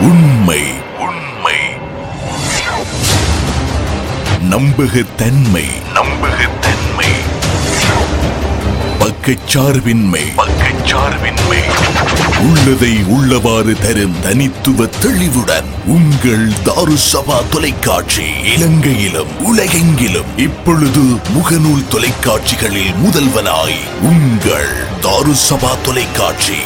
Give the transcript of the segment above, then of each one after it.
உண்மை உண்மை நம்பகத்தன்மை நம்பகத்தன்மை பக்கச்சார்பின்மை பக்கச்சார்பின்மை உள்ளதை உள்ளவாறு தரும் தனித்துவ தெளிவுடன் உங்கள் தாருசபா தொலைக்காட்சி இலங்கையிலும் உலகெங்கிலும் இப்பொழுது முகநூல் தொலைக்காட்சிகளில் முதல்வனாய் உங்கள் தாருசபா தொலைக்காட்சி.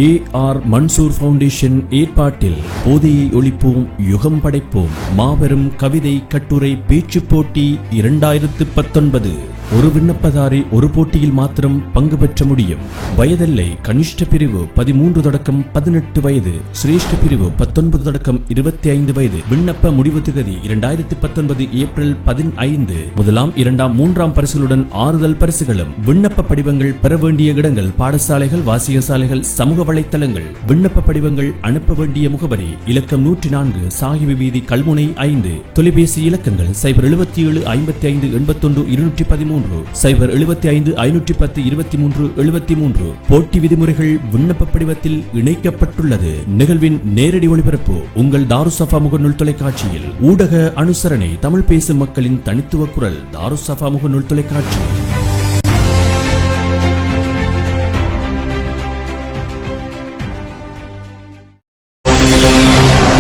AR மன்சூர் ஃபவுண்டேஷன் ஏற்பாட்டில் போதையை ஒழிப்போம் யுகம் படைப்போம் மாபெரும் கவிதை கட்டுரை பேச்சு போட்டி 2019. ஒரு விண்ணப்பதாரி ஒரு போட்டியில் மாத்திரம் பங்கு பெற்ற முடியும். வயதெல்லை கனிஷ்ட பிரிவு 13 தொடக்கம் 18 வயது, சிரேஷ்ட பிரிவு 19 தொடக்கம் 25 வயது. விண்ணப்ப முடிவு திகதி 2019 ஏப்ரல் 15. முதலாம், இரண்டாம், மூன்றாம் பரிசுகளுடன் ஆறுதல் பரிசுகளும். விண்ணப்ப படிவங்கள் பெற வேண்டிய இடங்கள் பாடசாலைகள், வாசியசாலைகள், சமூக வலைத்தளங்கள். விண்ணப்ப படிவங்கள் அனுப்ப வேண்டிய முகவரி இலக்கம் 104 சாகிபி வீதி, கல்முனை 5. தொலைபேசி இலக்கங்கள் 077 55 81 213 075 510 23 73. போட்டி விதிமுறைகள் விண்ணப்ப படிவத்தில் இணைக்கப்பட்டுள்ளது. நிகழ்வின் நேரடி ஒளிபரப்பு உங்கள் தாருசபா முகநூல் தொலைக்காட்சியில். ஊடக அனுசரணை தமிழ் பேசும் மக்களின் தனித்துவ குரல் தாருசபா முகநூல் தொலைக்காட்சி.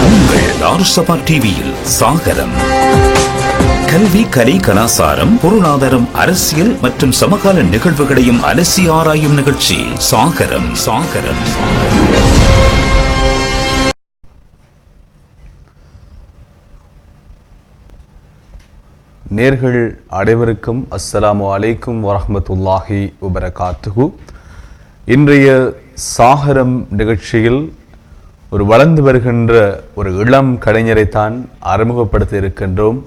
உங்கள் தாருசபா டிவியில் சாகரம் கல்வி, கலை, கலாசாரம், பொருளாதாரம், அரசியல் மற்றும் சமகால நிகழ்வுகளையும் அலசி ஆராயும் நிகழ்ச்சி சாகரம். சாகரம் நேர்கள் அனைவருக்கும் அஸ்ஸலாமு அலைக்கும் வரஹ்மத்துல்லாஹி வபரகாத்துஹு. இன்றைய சாகரம் நிகழ்ச்சியில் ஒரு வளர்ந்து வருகின்ற ஒரு இளம் கலைஞரைத்தான் அறிமுகப்படுத்த இருக்கின்றோம்.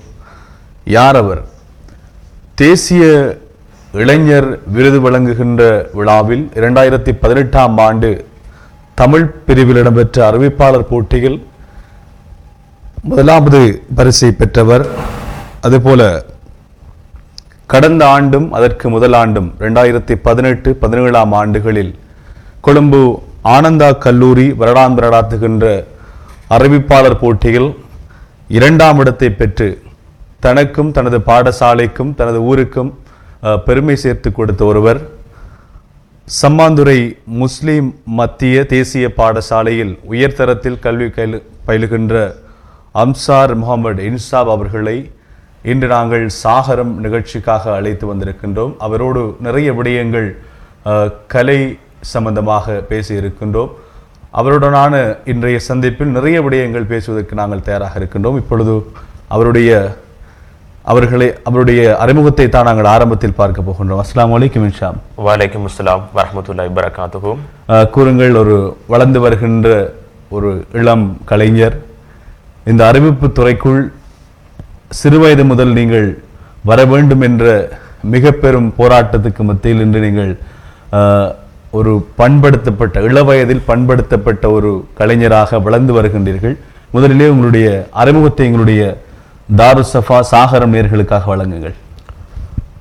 யார் அவர்? தேசிய இளைஞர் விருது வழங்குகின்ற விழாவில் 2018ஆம் ஆண்டு தமிழ் பிரிவில் இடம்பெற்ற அறிவிப்பாளர் போட்டியில் முதலாவது பரிசை பெற்றவர். அதுபோல கடந்த ஆண்டும் அதற்கு முதல் ஆண்டும் 2018-17ஆம் ஆண்டுகளில் கொழும்பு ஆனந்தா கல்லூரி வருடாந்திர நடாத்துகின்ற அறிவிப்பாளர் போட்டியில் 2ஆம் இடத்தை பெற்று தனக்கும் தனது பாடசாலைக்கும் தனது ஊருக்கும் பெருமை சேர்த்து கொடுத்த ஒருவர். சம்மாந்துறை முஸ்லிம் மத்திய தேசிய பாடசாலையில் உயர்தரத்தில் கல்வி பயிலுகின்ற அம்சார் முகமது இன்சாப் அவர்களை இன்று நாங்கள் சாகரம் நிகழ்ச்சிக்காக அழைத்து வந்திருக்கின்றோம். அவரோடு நிறைய விடயங்கள் கலை சம்பந்தமாக பேசியிருக்கின்றோம். அவருடனான இன்றைய சந்திப்பில் நிறைய விடயங்கள் பேசுவதற்கு நாங்கள் தயாராக இருக்கின்றோம். இப்பொழுது அவருடைய அறிமுகத்தை தான் நாங்கள் ஆரம்பத்தில் பார்க்க போகின்றோம். அஸ்ஸலாமு அலைக்கும் இன்ஷாம். வலைக்கும் அஸ்ஸலாம் வரஹ்மத்துல்லாஹி வபரகாத்துஹு. கூறுங்கள், ஒரு வளர்ந்து வருகின்ற ஒரு இளம் கலைஞர், இந்த அறிவிப்பு துறைக்குள் சிறுவயது முதல் நீங்கள் வர வேண்டும் என்ற மிக பெரும் போராட்டத்துக்கு மத்தியில் இன்று நீங்கள் ஒரு பண்படுத்தப்பட்ட இளவயதில் பண்படுத்தப்பட்ட ஒரு கலைஞராக வளர்ந்து வருகின்றீர்கள். முதலிலே உங்களுடைய அறிமுகத்தை எங்களுடைய தாருசபா சாகரம் நேர்களுக்காக வழங்குங்கள்.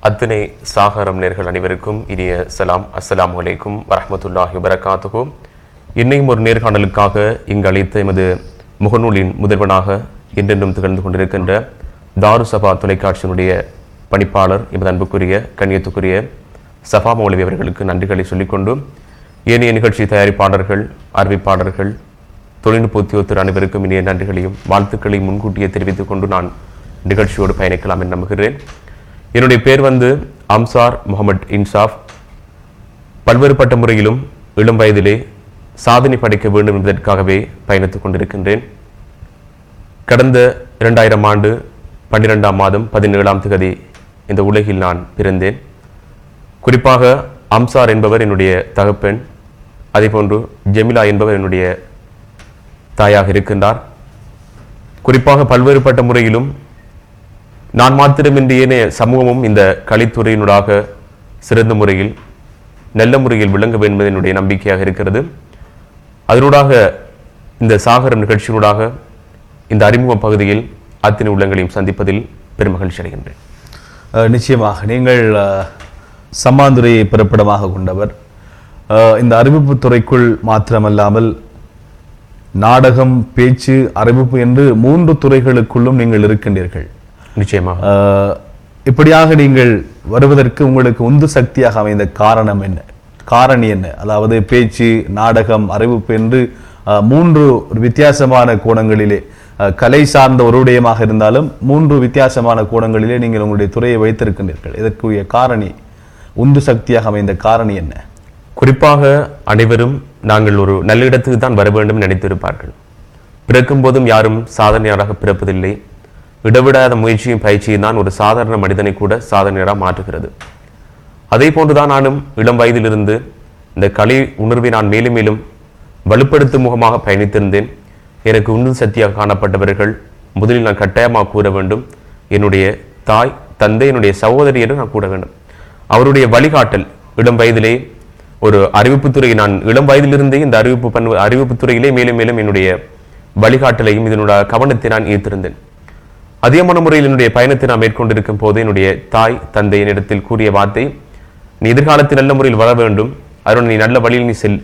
அத்தனை சாகரம் நேர்கள் அனைவருக்கும் இனிய சலாம். அஸ்ஸலாமு அலைக்கும் வரஹ்மத்துல்லாஹி வபரகாத்துஹு. இன்னையும் ஒரு நேர்காணலுக்காக இங்கு அழைத்த எமது முகநூலின் முதல்வனாக என்றென்றும் திகழ்ந்து கொண்டிருக்கின்ற தாருசபா தொலைக்காட்சியினுடைய பணிப்பாளர் எமது அன்புக்குரிய கண்ணியத்துக்குரிய சஃபா மௌலவி அவர்களுக்கு நன்றிகளை சொல்லிக்கொண்டு, ஏனைய நிகழ்ச்சி தயாரிப்பாளர்கள், அறிவிப்பாளர்கள், தொழில்நுட்ப உத்தியோகத்தர் அனைவருக்கும் இனிய நன்றிகளையும் வாழ்த்துக்களையும் முன்கூட்டியே தெரிவித்துக் கொண்டு நான் நிகழ்ச்சியோடு பயணிக்கலாம் என்று நம்புகிறேன். என்னுடைய பேர் அம்சார் முகமது இன்சாப். பல்வேறுபட்ட முறையிலும் இளம் வயதிலே சாதனை படைக்க வேண்டும் என்பதற்காகவே பயணித்துக் கொண்டிருக்கின்றேன். கடந்த 2000ஆம் ஆண்டு 12ஆம் மாதம் 17ஆம் திகதி இந்த உலகில் நான் பிறந்தேன். குறிப்பாக அம்சார் என்பவர் என்னுடைய தகப்பன், அதேபோன்று ஜெமிலா என்பவர் என்னுடைய தாயாக இருக்கின்றார். குறிப்பாக பல்வேறுபட்ட முறையிலும் நான் மாத்திரமின்றி ஏனைய சமூகமும் இந்த கலைத்துறையினூடாக சிறந்த முறையில் நல்ல முறையில் விளங்க வேண்டும் என்பது என்னுடைய நம்பிக்கையாக இருக்கிறது. அதனூடாக இந்த சாகரம் நிகழ்ச்சியினூடாக இந்த அறிமுக பகுதியில் அத்தனை உள்ளங்களையும் சந்திப்பதில் பெருமகிழ்ச்சி அடைகின்றேன். நிச்சயமாக நீங்கள் சம்மாந்துறையை பிறப்பிடமாக கொண்டவர். இந்த அறிவிப்பு துறைக்குள் மாத்திரமல்லாமல் நாடகம், பேச்சு, அறிவிப்பு என்று 3 துறைகளுக்குள்ளும் நீங்கள் இருக்கின்றீர்கள். நிச்சயமாக இப்படியாக நீங்கள் வருவதற்கு உங்களுக்கு உந்து சக்தியாக அமைந்த காரணம் என்ன, காரணி என்ன? அதாவது பேச்சு, நாடகம், அறிவிப்பு என்று 3 வித்தியாசமான கோணங்களிலே, கலை சார்ந்த ஒரு விடயமாக இருந்தாலும் 3 வித்தியாசமான கோணங்களிலே நீங்கள் உங்களுடைய துறையை வைத்திருக்கின்றீர்கள். இதற்குரிய காரணி, உந்து சக்தியாக அமைந்த காரணி என்ன? குறிப்பாக அனைவரும் நாங்கள் ஒரு நல்ல இடத்துக்கு தான் வர வேண்டும் நினைத்திருப்பார்கள். பிறக்கும் போதும் யாரும் சாதனையாளராக பிறப்பதில்லை. இடவிடாத முயற்சியும் பயிற்சியும் தான் ஒரு சாதாரண மனிதனை கூட சாதனையாளராக மாற்றுகிறது. அதே போன்றுதான் நானும் இளம் வயதிலிருந்து இந்த கலை உணர்வை நான் மேலும் மேலும் வலுப்படுத்தும் முகமாக பயணித்திருந்தேன். எனக்கு உந்து சக்தியாக காணப்பட்டவர்கள் முதலில் நான் கட்டாயமாக கூற வேண்டும். என்னுடைய தாய், தந்தை, என்னுடைய சகோதரி என்று நான் கூற வேண்டும். அவருடைய வழிகாட்டல் இளம் வயதிலே ஒரு அறிவிப்புத்துறை, நான் இளம் வயதிலிருந்தே இந்த அறிவிப்புத்துறையிலே மேலும் மேலும் என்னுடைய வழிகாட்டலையும் இதனுடைய கவனத்தை நான் ஈர்த்திருந்தேன். அதிகமான முறையில் என்னுடைய பயணத்தை நான் மேற்கொண்டிருக்கும் போது என்னுடைய தாய், தந்தை என்னிடத்தில் கூறிய வார்த்தை, நீ எதிர்காலத்தில் நல்ல முறையில் வர வேண்டும், அதனுடன் நீ நல்ல வழியில் நீ செல்,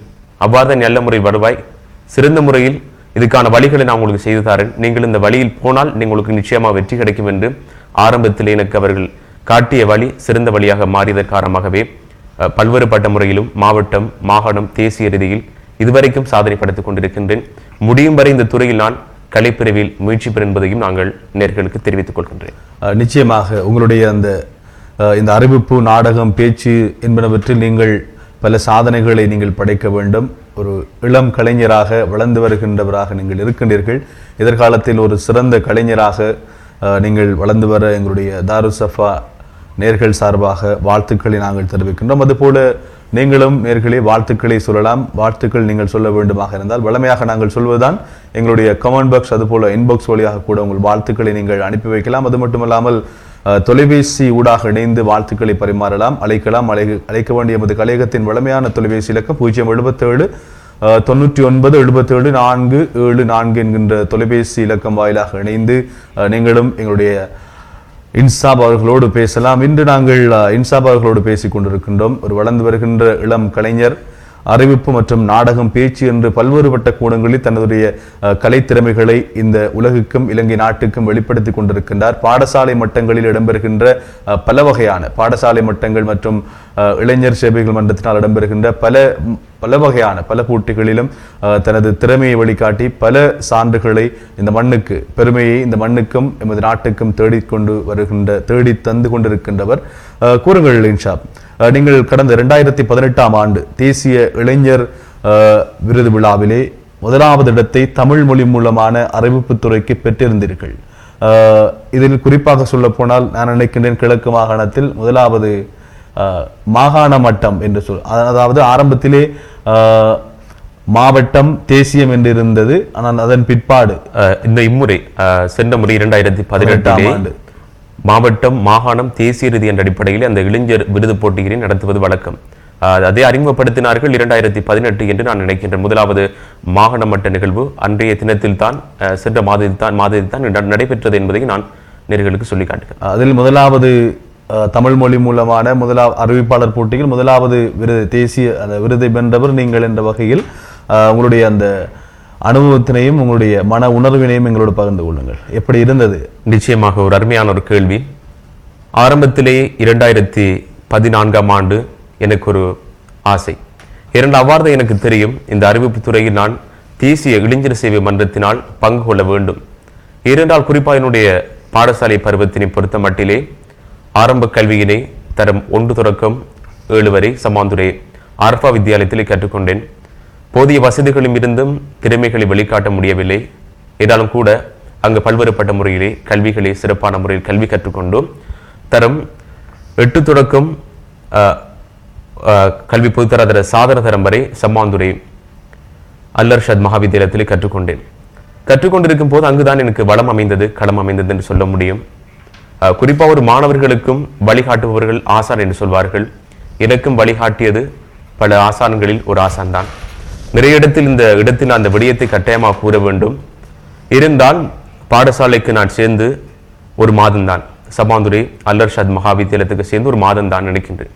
அவ்வாறு நல்ல முறையில் வருவாய், சிறந்த முறையில் இதுக்கான வழிகளை நான் உங்களுக்கு செய்து தரேன், நீங்கள் இந்த வழியில் போனால் உங்களுக்கு நிச்சயமாக வெற்றி கிடைக்கும் என்று ஆரம்பத்தில் எனக்கு அவர்கள் காட்டிய வழி சிறந்த வழியாக மாறியதன் காரணமாகவே பல்வேறுபட்ட முறையிலும் மாவட்டம், மாகாணம், தேசிய ரீதியில் இதுவரைக்கும் சாதனை படுத்திக் கொண்டிருக்கின்றேன். முடியும் வரை இந்த துறையில் நான் கலைப்பிரிவில் முயற்சி பெறும் என்பதையும் நாங்கள் நேர்களுக்கு தெரிவித்துக் கொள்கின்றேன். நிச்சயமாக உங்களுடைய இந்த அறிவிப்பு, நாடகம், பேச்சு என்பனவற்றில் நீங்கள் பல சாதனைகளை நீங்கள் படைக்க வேண்டும். ஒரு இளம் கலைஞராக வளர்ந்து வருகின்றவராக நீங்கள் இருக்கின்றீர்கள். எதிர்காலத்தில் ஒரு சிறந்த கலைஞராக நீங்கள் வளர்ந்து வர எங்களுடைய தாருசஃபா நேர்கள் சார்பாக வாழ்த்துக்களை நாங்கள் தெரிவிக்கின்றோம். அதுபோல நீங்களும் நேர்களே வாழ்த்துக்களை சொல்லலாம். வாழ்த்துக்கள் நீங்கள் சொல்ல வேண்டுமாக இருந்தால் வழமையாக நாங்கள் சொல்வதுதான் எங்களுடைய கமெண்ட் பாக்ஸ், அதுபோல இன்பாக்ஸ் வழியாக கூட உங்கள் வாழ்த்துக்களை நீங்கள் அனுப்பி வைக்கலாம். அது மட்டுமல்லாமல் தொலைபேசி ஊடாக இணைந்து வாழ்த்துக்களை பரிமாறலாம், அழைக்கலாம். அழைக்க வேண்டிய எமது கலையகத்தின் வழமையான தொலைபேசி இலக்கம் 077 99 77 474 என்கின்ற தொலைபேசி இலக்கம் வாயிலாக இணைந்து நீங்களும் எங்களுடைய இன்சாப் அவர்களோடு பேசலாம். இன்று நாங்கள் இன்சாப் அவர்களோடு பேசிக் கொண்டிருக்கின்றோம். ஒரு வளர்ந்து வருகின்ற இளம் கலைஞர், அறிவிப்பு மற்றும் நாடகம், பேச்சு என்று பல்வேறுபட்ட கோணங்களில் தன்னுடைய கலைத்திறமைகளை இந்த உலகுக்கும் இலங்கை நாட்டுக்கும் வெளிப்படுத்தி கொண்டிருக்கின்றார். பாடசாலை மட்டங்களில் இடம்பெறுகின்ற பல வகையான பாடசாலை மட்டங்கள் மற்றும் இளைஞர் சேவைகள் மன்றத்தினால் இடம்பெறுகின்ற பல வகையான பல போட்டிகளிலும் தனது திறமையை வெளிக்காட்டி பல சான்றுகளை இந்த மண்ணுக்கு, பெருமையை இந்த மண்ணுக்கும் எமது நாட்டுக்கும் தேடி தந்து கொண்டிருக்கின்றவர். கூறுங்கள் இன்ஷாப், நீங்கள் கடந்த 2018ஆம் ஆண்டு தேசிய இளைஞர் விருது விழாவிலே 1வது இடத்தை தமிழ் மொழி மூலமான அறிவிப்புத்துறைக்கு பெற்றிருந்தீர்கள். இதில் குறிப்பாக சொல்ல போனால் நான் நினைக்கின்றேன் கிழக்கு மாகாணத்தில் 1வது மாகாண மட்டம் என்று அதாவது ஆரம்பத்திலே மாவட்டம், தேசியம் என்று இருந்தது. ஆனால் அதன் பிற்பாடு இந்த இம்முறை சென்ற முறை 2018ஆம் ஆண்டு மாவட்டம், மாகாணம், தேசிய ரீதி என்ற அடிப்படையில் அந்த இளைஞர் விருது போட்டிகளை நடத்துவது வழக்கம். அதை அறிமுகப்படுத்தினார்கள் 2018 என்று நான் நினைக்கின்றேன். 1வது மாகாண மட்ட நிகழ்வு அன்றைய தினத்தில் தான், சென்ற மாதத்தில் தான் நடைபெற்றது என்பதை நான் நேர்களுக்கு சொல்லி காட்டுகிறேன். அதில் 1வது தமிழ் மொழி மூலமான அறிவிப்பாளர் போட்டியில் 1வது விருது, தேசிய அந்த விருதை வென்றவர் நீங்கள் என்ற வகையில் உங்களுடைய அந்த அனுபவத்தினையும் உங்களுடைய மன உணர்வினையும் எங்களோடு பகிர்ந்து கொள்ளுங்கள். எப்படி இருந்தது? நிச்சயமாக ஒரு அருமையான ஒரு கேள்வி. ஆரம்பத்திலே 2014ஆம் ஆண்டு எனக்கு ஒரு ஆசை. அவ்வாறு எனக்கு தெரியும், இந்த அறிவிப்பு துறையில் நான் தேசிய இளைஞர் சேவை மன்றத்தினால் பங்கு கொள்ள வேண்டும். ஏனென்றால் குறிப்பாக என்னுடைய பாடசாலை பருவத்தினை பொறுத்த மட்டிலே ஆரம்ப கல்வியினை தரம் 1 தொடக்கம் 7 வரை சமாந்துரை ஆர்பா வித்தியாலயத்திலே கற்றுக்கொண்டேன். போதிய வசதிகளும் இருந்தும் திறமைகளை வெளிக்காட்ட முடியவில்லை. என்றாலும் கூட அங்கு பல்வேறுபட்ட முறையிலே கல்விகளை சிறப்பான முறையில் கல்வி கற்றுக்கொண்டோம். தரம் 8 தொடக்கம் கல்வி பொதுத்தராதர சாதன தரம் வரை சம்மாந்துரை அல்லர்ஷத் மகாவித்தியாலயத்திலே கற்றுக்கொண்டிருக்கும் போது அங்குதான் எனக்கு வளம் அமைந்தது, களம் அமைந்தது என்று சொல்ல முடியும். குறிப்பாக ஒரு மாணவர்களுக்கும் வழிகாட்டுபவர்கள் ஆசான் என்று சொல்வார்கள். எனக்கும் வழிகாட்டியது பல ஆசான்களில் ஒரு ஆசான் தான். நிறைய இடத்தில் அந்த விடயத்தை கட்டாயமாக கூற வேண்டும். இருந்தால் பாடசாலைக்கு நான் சேர்ந்து ஒரு மாதம்தான், சபாந்துரை அல்லர்ஷாத் மகாவித்தியாலயத்துக்கு சேர்ந்து ஒரு மாதம் தான் நினைக்கின்றேன்.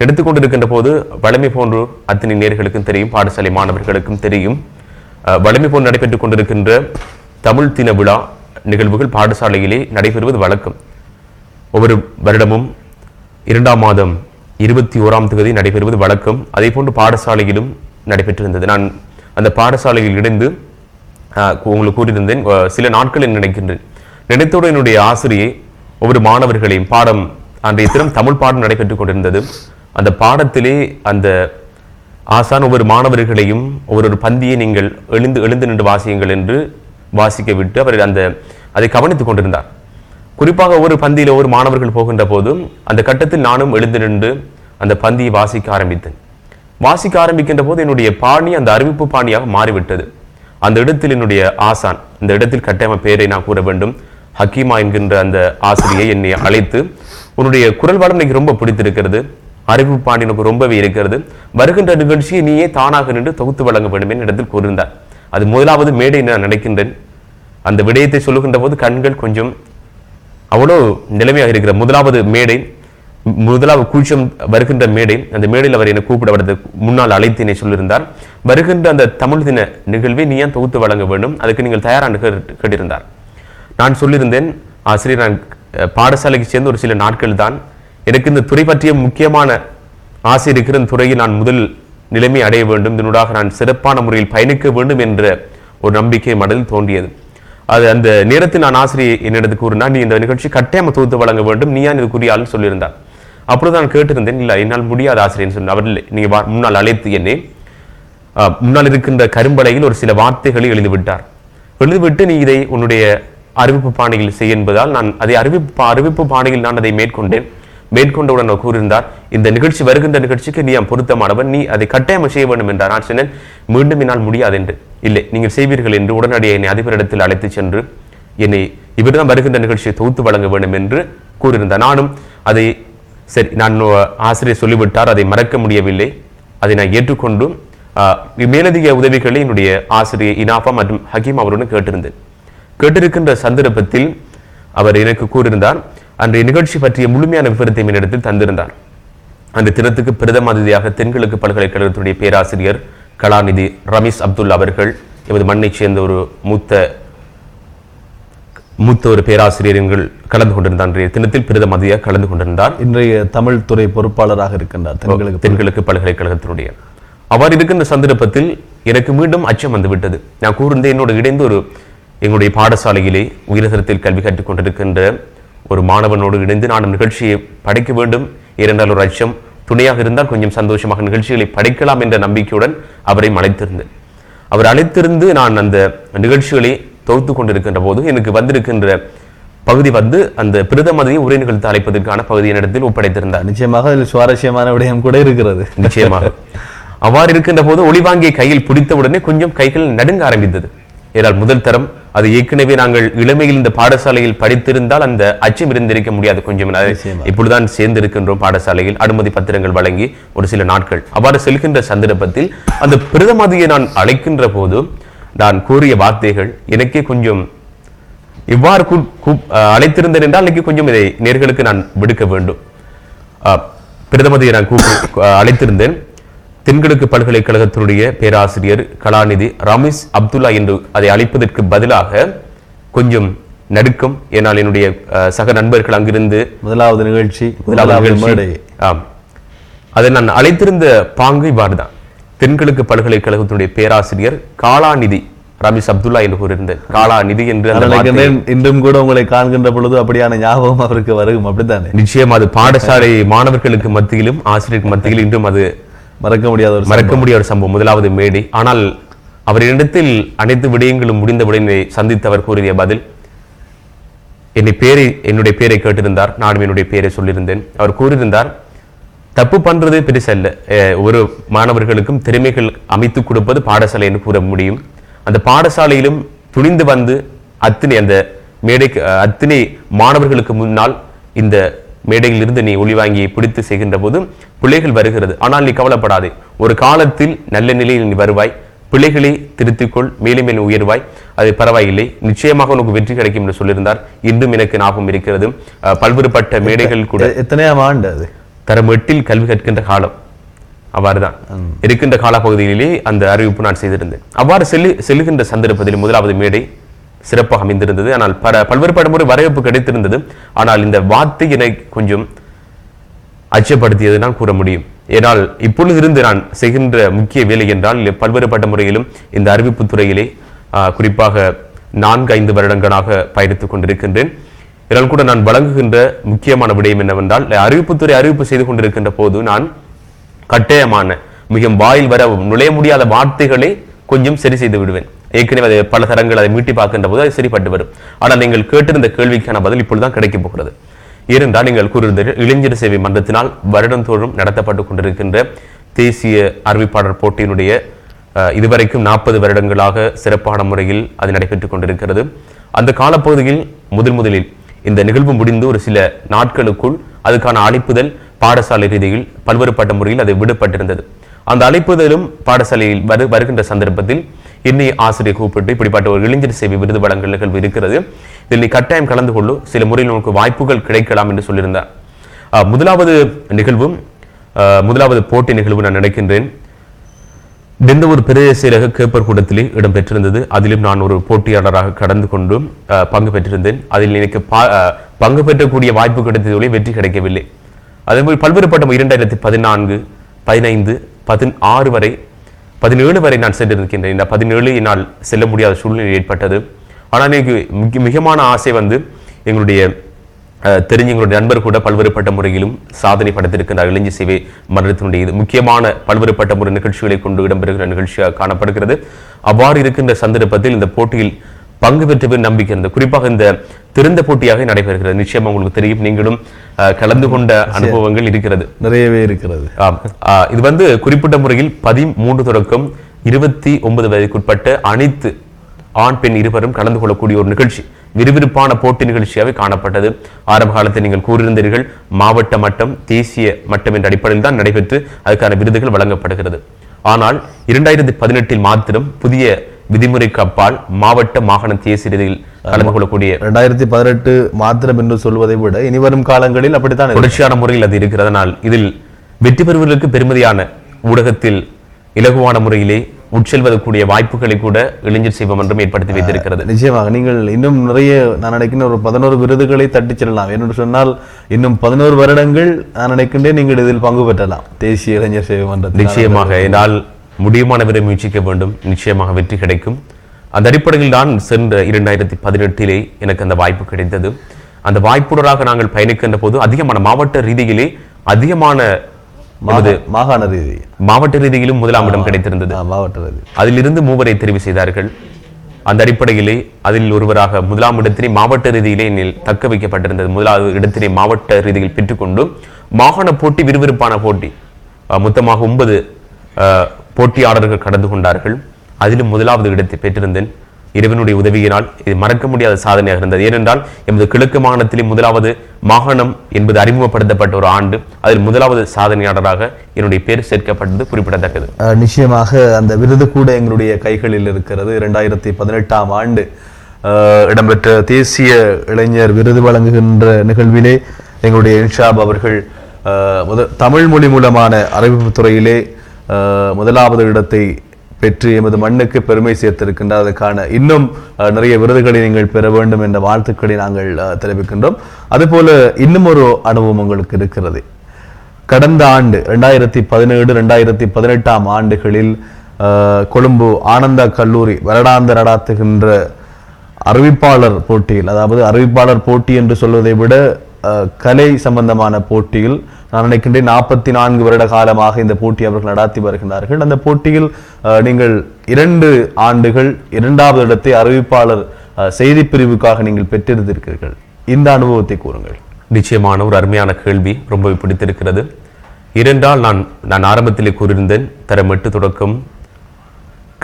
எடுத்துக்கொண்டிருக்கின்ற போது வளமை போன்று அத்தனை நேர்களுக்கும் தெரியும், பாடசாலை மாணவர்களுக்கும் தெரியும், வளமை போன்று நடைபெற்றுக் கொண்டிருக்கின்ற தமிழ் தின விழா நிகழ்வுகள் பாடசாலையிலே நடைபெறுவது வழக்கம். ஒவ்வொரு வருடமும் 2ஆம் மாதம் 21ஆம் தேதி நடைபெறுவது வழக்கம். அதே போன்று பாடசாலையிலும் நடைபெற்றிருந்தது. நான் அந்த பாடசாலையில் இணைந்து உங்களுக்கு கூறியிருந்தேன். சில நாட்களில் நினைக்கின்றேன். நினைத்தோடு என்னுடைய ஆசிரியை ஒவ்வொரு மாணவர்களையும் பாடம் அன்றைய தினம் தமிழ் பாடம் நடைபெற்றுக் கொண்டிருந்தது. அந்த பாடத்திலே அந்த ஆசான் ஒவ்வொரு மாணவர்களையும் ஒவ்வொரு பந்தியை நீங்கள் எழுந்து நின்று வாசியுங்கள் என்று வாசிக்க விட்டு அவர் அதை கவனித்துக் கொண்டிருந்தார். குறிப்பாக ஒவ்வொரு பந்தியில் ஒவ்வொரு மாணவர்கள் போகின்ற போதும் அந்த கட்டத்தில் நானும் எழுந்து நின்று அந்த பந்தியை வாசிக்க ஆரம்பித்தேன். வாசிக்க ஆரம்பிக்கின்ற போது என்னுடைய பாணி அந்த அறிவிப்பு பாணியாக மாறிவிட்டது. அந்த இடத்தில் என்னுடைய ஆசான், இந்த இடத்தில் கட்டாயம பெயரை நான் கூற வேண்டும், ஹக்கீமா என்கின்ற அந்த ஆசிரியை என்னை அழைத்து, உன்னுடைய குரல் வளம் எனக்கு ரொம்ப பிடித்திருக்கிறது, அறிவிப்பு பாணி எனக்கு ரொம்பவே இருக்கிறது, வருகின்ற நிகழ்ச்சியை நீயே தானாக நின்று தொகுத்து வழங்க வேண்டும் என்ற இடத்தில் கூறியிருந்தார். அது முதலாவது மேடை நான் நினைக்கின்றேன். அந்த விடயத்தை சொல்லுகின்ற போது கண்கள் கொஞ்சம் அவ்வளோ நிலைமையாக இருக்கிற முதலாவது கூச்சம் வருகின்ற மேடை. அந்த மேடையில் அவர் என்னை கூப்பிட முன்னால் அழைத்து என்னை சொல்லியிருந்தார், வருகின்ற அந்த தமிழ் தின நிகழ்வை நீ ஏன் தொகுத்து வழங்க வேண்டும், அதுக்கு நீங்கள் தயாரான கேட்டிருந்தார். நான் சொல்லியிருந்தேன், ஆசிரியர் நான் பாடசாலைக்கு சேர்ந்து ஒரு சில நாட்கள் தான், எனக்கு இந்த துறை பற்றிய முக்கியமான ஆசை இருக்கிற இந்த துறையில் நான் முதல் நிலைமை அடைய வேண்டும், இதனூடாக நான் சிறப்பான முறையில் பயணிக்க வேண்டும் என்ற ஒரு நம்பிக்கை மனதில் தோன்றியது. அது அந்த நேரத்தில் நான் ஆசிரியை என்னிடத்துக்கு கூறினார், நீ இந்த நிகழ்ச்சி கட்டாயமாக தொகுத்து வழங்க வேண்டும், நீ ஏன் இதுக்குரிய ஆள்னு சொல்லியிருந்தார். அப்பொழுது நான் கேட்டிருந்தேன், இல்லை என்னால் முடியாத ஆசிரியர் சொன்ன அவர் இல்லை, நீங்கள் முன்னால் அழைத்து என்னை முன்னால் இருக்கின்ற கரும்பலையில் ஒரு சில வார்த்தைகளை எழுதிவிட்டு நீ இதை உன்னுடைய அறிவிப்பு பாணியில் செய்ய என்பதால் நான் அதை அறிவிப்பு பாணியில் நான் அதை மேற்கொண்டவுடன் கூறியிருந்தார், இந்த நிகழ்ச்சி வருகின்ற நிகழ்ச்சிக்கு நீ பொருத்தமானவன், நீ அதை கட்டாயம் செய்ய வேண்டும் என்றார். நான் சொன்னேன், மீண்டும் என்னால் முடியாது என்று. இல்லை நீங்கள் செய்வீர்கள் என்று உடனடியாக என்னை அதிபரிடத்தில் அழைத்து சென்று என்னை இவர்தான் வருகின்ற நிகழ்ச்சியை தொகுத்து வழங்க வேண்டும் என்று கூறியிருந்தார். நானும் அதை சரி, நான் ஆசிரியர் சொல்லிவிட்டார், அதை மறக்க முடியவில்லை, அதை நான் ஏற்றுக்கொண்டு மேலதிக உதவிகளை என்னுடைய ஆசிரியர் இனாஃபா மற்றும் ஹக்கீம் அவருடன் கேட்டிருக்கின்ற சந்தர்ப்பத்தில் அவர் எனக்கு கூறியிருந்தார், அன்றைய நிகழ்ச்சி பற்றிய முழுமையான விவரத்தை என்னிடத்தில் தந்திருந்தார். அந்த தினத்துக்கு பிரதம அதிதியாக தென்கிழக்கு பல்கலைக்கழகத்துடைய பேராசிரியர் கலாநிதி ரமீஸ் அப்துல்லா அவர்கள், எமது மண்ணை சேர்ந்த ஒரு மூத்த ஒரு பேராசிரியர் கலந்து கொண்டிருந்தார். அன்றைய தினத்தில் பிரதம அதிதியாக கலந்து கொண்டிருந்தார். இன்றைய தமிழ் துறை பொறுப்பாளராக இருக்கின்றார் தென்கிழக்கு பல்கலைக்கழகத்தினுடைய. அவர் இருக்கின்ற சந்தர்ப்பத்தில் எனக்கு மீண்டும் அச்சம் வந்துவிட்டது. நான் கூர்ந்து என்னோடு இணைந்து எங்களுடைய பாடசாலையிலே உயர்தரத்தில் கல்வி கற்றுக் கொண்டிருக்கின்ற ஒரு மாணவனோடு இணைந்து நான் நிகழ்ச்சியை படைக்க வேண்டும், ஏனென்றால் ஒரு அச்சம் துணையாக இருந்தால் கொஞ்சம் சந்தோஷமாக நிகழ்ச்சிகளை படைக்கலாம் என்ற நம்பிக்கையுடன் அவரை அழைத்திருந்தேன். அவர் அழைத்திருந்து நான் அந்த நிகழ்ச்சிகளை தொகுத்து கொண்டிருக்கின்ற போது எனக்கு வந்திருக்கின்ற பகுதி அந்த பிரதமதியை உரை நிகழ்த்து அழைப்பதற்கான பகுதி என்னிடத்தில் ஒப்படைத்திருந்தார். நிச்சயமாக அதில் சுவாரஸ்யமான விடயம் கூட இருக்கிறது. நிச்சயமாக அவ்வாறு இருக்கின்ற போது ஒளிவாங்கிய கையில் பிடித்தவுடனே கொஞ்சம் கைகள் நடுங்க ஆரம்பித்தது. ஏனால் முதல் தரம் அது ஏற்கனவே நாங்கள் இளமையில் இந்த பாடசாலையில் படித்திருந்தால் அந்த அச்சம் இருந்திருக்க முடியாது. கொஞ்சம் இப்பொழுதுதான் சேர்ந்திருக்கின்றோம் பாடசாலையில், அனுமதி பத்திரங்கள் வழங்கி ஒரு சில நாட்கள். அவ்வாறு செல்கின்ற சந்தர்ப்பத்தில் அந்த பிரதமதியை நான் அழைக்கின்ற போது நான் கூறிய வார்த்தைகள் எனக்கே கொஞ்சம் இவ்வாறு அழைத்திருந்தேன் என்றால் இன்னைக்கு கொஞ்சம் இதை நேர்களுக்கு நான் விடுக்க வேண்டும். பிரதமதியை நான் அழைத்திருந்தேன். தென்கிழக்கு பல்கலைக்கழகத்தினுடைய பேராசிரியர் கலாநிதி ரமீஸ் அப்துல்லா என்று அதை அழைப்பதற்கு பதிலாக கொஞ்சம் நடுக்கம். ஏனால் என்னுடைய சக நண்பர்கள் அங்கிருந்து முதலாவது நிகழ்ச்சி அதை நான் அழைத்திருந்த பாங்கு இவ்வாறுதான். தென்கிழக்கு பல்கலைக்கழகத்தினுடைய பேராசிரியர் கலாநிதி ரமீஸ் அப்துல்லா என்று கூறியிருந்தேன். கலாநிதி என்று இன்றும் கூட உங்களை காண்கின்ற பொழுது அப்படியான ஞாபகம் அவருக்கு வரும். அப்படித்தானே? நிச்சயம் அது பாடசாலை மாணவர்களுக்கு மத்தியிலும் ஆசிரியருக்கு மத்தியிலும் இன்றும் அது மறக்க முடியாத ஒரு சம்பவம். முதலாவது மேடை. ஆனால் அவரிடத்தில் அனைத்து விடயங்களும் முடிந்தவுடன் சந்தித்தவர் கூறிய பதில், என்னுடைய பேரை கேட்டிருந்தார். நானும் என்னுடைய பேரை சொல்லியிருந்தேன். அவர் கூறியிருந்தார், தப்பு பண்றது பெருசல்ல, ஒரு மாணவர்களுக்கும் திறமைகள் அமைத்து கொடுப்பது பாடசாலை என்று கூற முடியும். அந்த பாடசாலையிலும் துணிந்து வந்து அத்தனை மாணவர்களுக்கு முன்னால் இந்த மேடையில் இருந்து நீ ஒளிவாங்கியை பிடித்து செய்கின்ற போது பிள்ளைகள் வருகிறது. ஆனால் நீ கவலைப்படாதே, ஒரு காலத்தில் நல்ல நிலையில் நீ வருவாய், பிள்ளைகளை திருத்திக்கொள், மேலும் மேலும் உயர்வாய். அது பரவாயில்லை, நிச்சயமாக உனக்கு வெற்றி கிடைக்கும் என்று சொல்லியிருந்தார். இன்றும் எனக்கு ஞாபகம் இருக்கிறது. பல்வேறுபட்ட மேடைகள் கூட. எத்தனையாம் ஆண்டு அது? தரம் 8 கல்வி கற்கின்ற காலம் அவ்வாறுதான் இருக்கின்ற காலப்பகுதியிலே அந்த அறிவிப்பு நான் செய்திருந்தேன். அவ்வாறு செல்லுகின்ற சந்தர்ப்பத்தில் முதலாவது மேடை சிறப்பாக அமைந்திருந்தது. ஆனால் பல்வேறுபட்ட முறை வரவேற்பு கிடைத்திருந்தது. ஆனால் இந்த வார்த்தை என்னை கொஞ்சம் அச்சப்படுத்தியது நான் கூற முடியும். ஏனால் இப்பொழுது இருந்து நான் செய்கின்ற முக்கிய வேலை என்றால் பல்வேறுபட்ட முறையிலும் இந்த அறிவிப்பு துறையிலே குறிப்பாக 4-5 வருடங்களாக பயணித்துக் கொண்டிருக்கின்றேன். இதனால் கூட நான் வழங்குகின்ற முக்கியமான விடயம் என்னவென்றால், அறிவிப்புத்துறை அறிவிப்பு செய்து கொண்டிருக்கின்ற போது நான் கட்டாயமான மிக வாயில் வர நுழைய முடியாத வார்த்தைகளை கொஞ்சம் சரி செய்து விடுவேன். ஏற்கனவே அதை பல தரங்கள் அதை மீட்டி பார்க்கின்ற போது அது சரிப்பட்டு வரும். ஆனால் நீங்கள் கேட்டிருந்த கேள்விக்கான பதில் இப்பொழுதுதான் கிடைக்கப் போகிறது. ஏனென்றால் நீங்கள் கூறுகின்ற இளைஞர் சேவை மன்றத்தினால் வருடந்தோறும் நடத்தப்பட்டு கொண்டிருக்கின்ற தேசிய அறிவிப்பாளர் போட்டியினுடைய இதுவரைக்கும் 40 வருடங்களாக சிறப்பான முறையில் அது நடைபெற்றுக் கொண்டிருக்கிறது. அந்த காலப்பகுதியில் முதலில் இந்த நிகழ்வு முடிந்து ஒரு சில நாட்களுக்குள் அதுக்கான அழைப்புதல் பாடசாலை ரீதியில் பல்வேறுபட்ட முறையில் அது விடுபட்டிருந்தது. அந்த அழைப்புதலும் பாடசாலையில் வருகின்ற சந்தர்ப்பத்தில் என்னை ஆசிரியர் கூப்பிட்டு இப்படிப்பட்ட ஒரு இளைஞர் சேவை விருது வழங்கல் நிகழ்வு இருக்கிறது, இதில் நீ கட்டாயம் கலந்து கொள்ளும், சில முறையில் உனக்கு வாய்ப்புகள் கிடைக்கலாம் என்று சொல்லியிருந்தார். முதலாவது போட்டி நிகழ்வு நான் நினைக்கின்றேன் எந்த ஒரு பிரதேச கேப்பர் கூடத்திலே இடம்பெற்றிருந்தது. அதிலும் நான் ஒரு போட்டியாளராக கடந்து கொண்டு பங்கு பெற்றிருந்தேன். அதில் எனக்கு பங்கு பெற்றக்கூடிய வாய்ப்பு கிடைத்ததோடு வெற்றி கிடைக்கவில்லை. அதேபோல் பல்வேறுபட்ட 2014, 15, 16 வரை 17 வரை நான் சென்றிருக்கின்றேன். இந்த 17 என்னால் செல்ல முடியாத சூழ்நிலை ஏற்பட்டது. ஆனால் எனக்கு மிகமான ஆசை எங்களுடைய எங்களுடைய நண்பர் கூட பல்வேறுபட்ட முறையிலும் சாதனை படைத்திருக்கின்ற இளைஞர் சேவை மன்றத்தினுடைய இது முக்கியமான பல்வேறுபட்ட முறை நிகழ்ச்சிகளை கொண்டு இடம்பெறுகிற நிகழ்ச்சியாக காணப்படுகிறது. அவ்வாறு இருக்கின்ற சந்தர்ப்பத்தில் இந்த போட்டியில் பங்கு பெற்ற நம்பிக்கை இருந்தது. குறிப்பாக இந்த திறந்த போட்டியாக நடைபெறுகிறது. நிச்சயமா உங்களுக்கு தெரியும், நீங்களும் கலந்து கொண்ட அனுபவங்கள் இருக்கிறது, நிறையவே இருக்கிறது. இது குறிப்பிட்ட முறையில் 13 தொடக்கம் 29 வயதுக்குட்பட்ட அனைத்து ஆண் பெண் இருவரும் கலந்து கொள்ளக்கூடிய ஒரு நிகழ்ச்சி, விறுவிறுப்பான போட்டி நிகழ்ச்சியாகவே காணப்பட்டது. ஆரம்ப காலத்தில் நீங்கள் கூறியிருந்தீர்கள், மாவட்ட மட்டம் தேசிய மட்டம் என்ற அடிப்படையில் தான் நடைபெற்று அதுக்கான விருதுகள் வழங்கப்படுகிறது. ஆனால் 2018 மாத்திரம் புதிய விதிமுறைக்கு அப்பால் மாவட்ட மாகாண தேசிய ரீதியில் கலந்து கொள்ளக்கூடிய 2018 மாத்திரம் என்று சொல்வதை விட இனிவரும் காலங்களில் அப்படித்தான் தொடர்ச்சியான முறையில் அது இருக்கிறதனால் இதில் வெற்றி பெறுவதற்கு பெருமதியான ஊடகத்தில் இலகுவான முறையிலே உட்செல்வதற்குரிய வாய்ப்புகளை கூட இளைஞர் சேவை மன்றம் ஏற்படுத்தி வைத்திருக்கிறது. நிச்சயமாக நீங்கள் இன்னும் நிறைய, நான் நினைக்கின்ற ஒரு 11 விருதுகளை தட்டி செல்லலாம். என்று சொன்னால் இன்னும் 11 வருடங்கள் நான் நினைக்கின்றேன் நீங்கள் இதில் பங்கு பெற்றலாம் தேசிய இளைஞர் சேவை மன்றம். நிச்சயமாக என்னால் முடியுமான வரை முயற்சிக்க வேண்டும், நிச்சயமாக வெற்றி கிடைக்கும். அந்த அடிப்படையில் தான் சென்ற 2018 எனக்கு அந்த வாய்ப்பு கிடைத்தது. அந்த வாய்ப்புடராக நாங்கள் பயணிக்கின்ற போது அதிகமான மாவட்ட ரீதியிலே அதிகமான மாவட்ட ரீதியிலும் முதலாம் இடம் கிடைத்திருந்தது. அதிலிருந்து 3 தெரிவு செய்தார்கள். அந்த அடிப்படையிலே அதில் ஒருவராக முதலாம் இடத்திலே மாவட்ட ரீதியிலே தக்க வைக்கப்பட்டிருந்தது. முதலாவது இடத்திலே மாவட்ட ரீதியில் பெற்றுக்கொண்டு மாகாண போட்டி விறுவிறுப்பான போட்டி, மொத்தமாக 9 போட்டியாளர்கள் கடந்து கொண்டார்கள். அதிலும் முதலாவது இடத்தை பெற்றிருந்தேன். இறைவனுடைய உதவியினால் இது மறக்க முடியாத சாதனையாக இருந்தது. ஏனென்றால் எமது கிழக்கு மாகாணத்திலே முதலாவது மாகாணம் என்பது அறிமுகப்படுத்தப்பட்ட ஒரு ஆண்டு, அதில் முதலாவது சாதனையாளராக என்னுடைய பேர் சேர்க்கப்பட்டது குறிப்பிடத்தக்கது. நிச்சயமாக அந்த விருது கூட எங்களுடைய கைகளில் இருக்கிறது. 2018 ஆண்டு இடம்பெற்ற தேசிய இளைஞர் விருது வழங்குகின்ற நிகழ்விலே எங்களுடைய இன்ஷாப் அவர்கள் தமிழ் மொழி மூலமான அறிவிப்பு துறையிலே முதலாவது இடத்தை பெற்று எமது மண்ணுக்கு பெருமை சேர்த்திருக்கின்றார். அதற்கான இன்னும் நிறைய விருதுகளை நீங்கள் பெற வேண்டும் என்ற வாழ்த்துக்களை நாங்கள் தெரிவிக்கின்றோம். அதுபோல இன்னும் ஒரு அனுபவம் உங்களுக்கு இருக்கிறது. கடந்த ஆண்டு 2017, 2018 ஆண்டுகளில் கொழும்பு ஆனந்தா கல்லூரி வருடாந்த நடாத்துகின்ற அறிவிப்பாளர் போட்டியில், அதாவது அறிவிப்பாளர் போட்டி என்று சொல்வதை விட கலை சம்பந்தமான போட்டியில் நான் நினைக்கின்றேன் 44 வருட காலமாக இந்த போட்டி அவர்கள் நடாத்தி வருகின்றார்கள். அந்த போட்டியில் நீங்கள் 2 ஆண்டுகள் 2வது இடத்தை அறிவிப்பாளர் செய்தி பிரிவுக்காக நீங்கள் பெற்றிருந்திருக்கிறீர்கள். இந்த அனுபவத்தை கூறுங்கள். நிச்சயமான ஒரு அருமையான கேள்வி, ரொம்ப பிடித்திருக்கிறது. ஏனென்றால் நான் ஆரம்பத்திலே கூறியிருந்தேன், தரம் 8 தொடக்கம்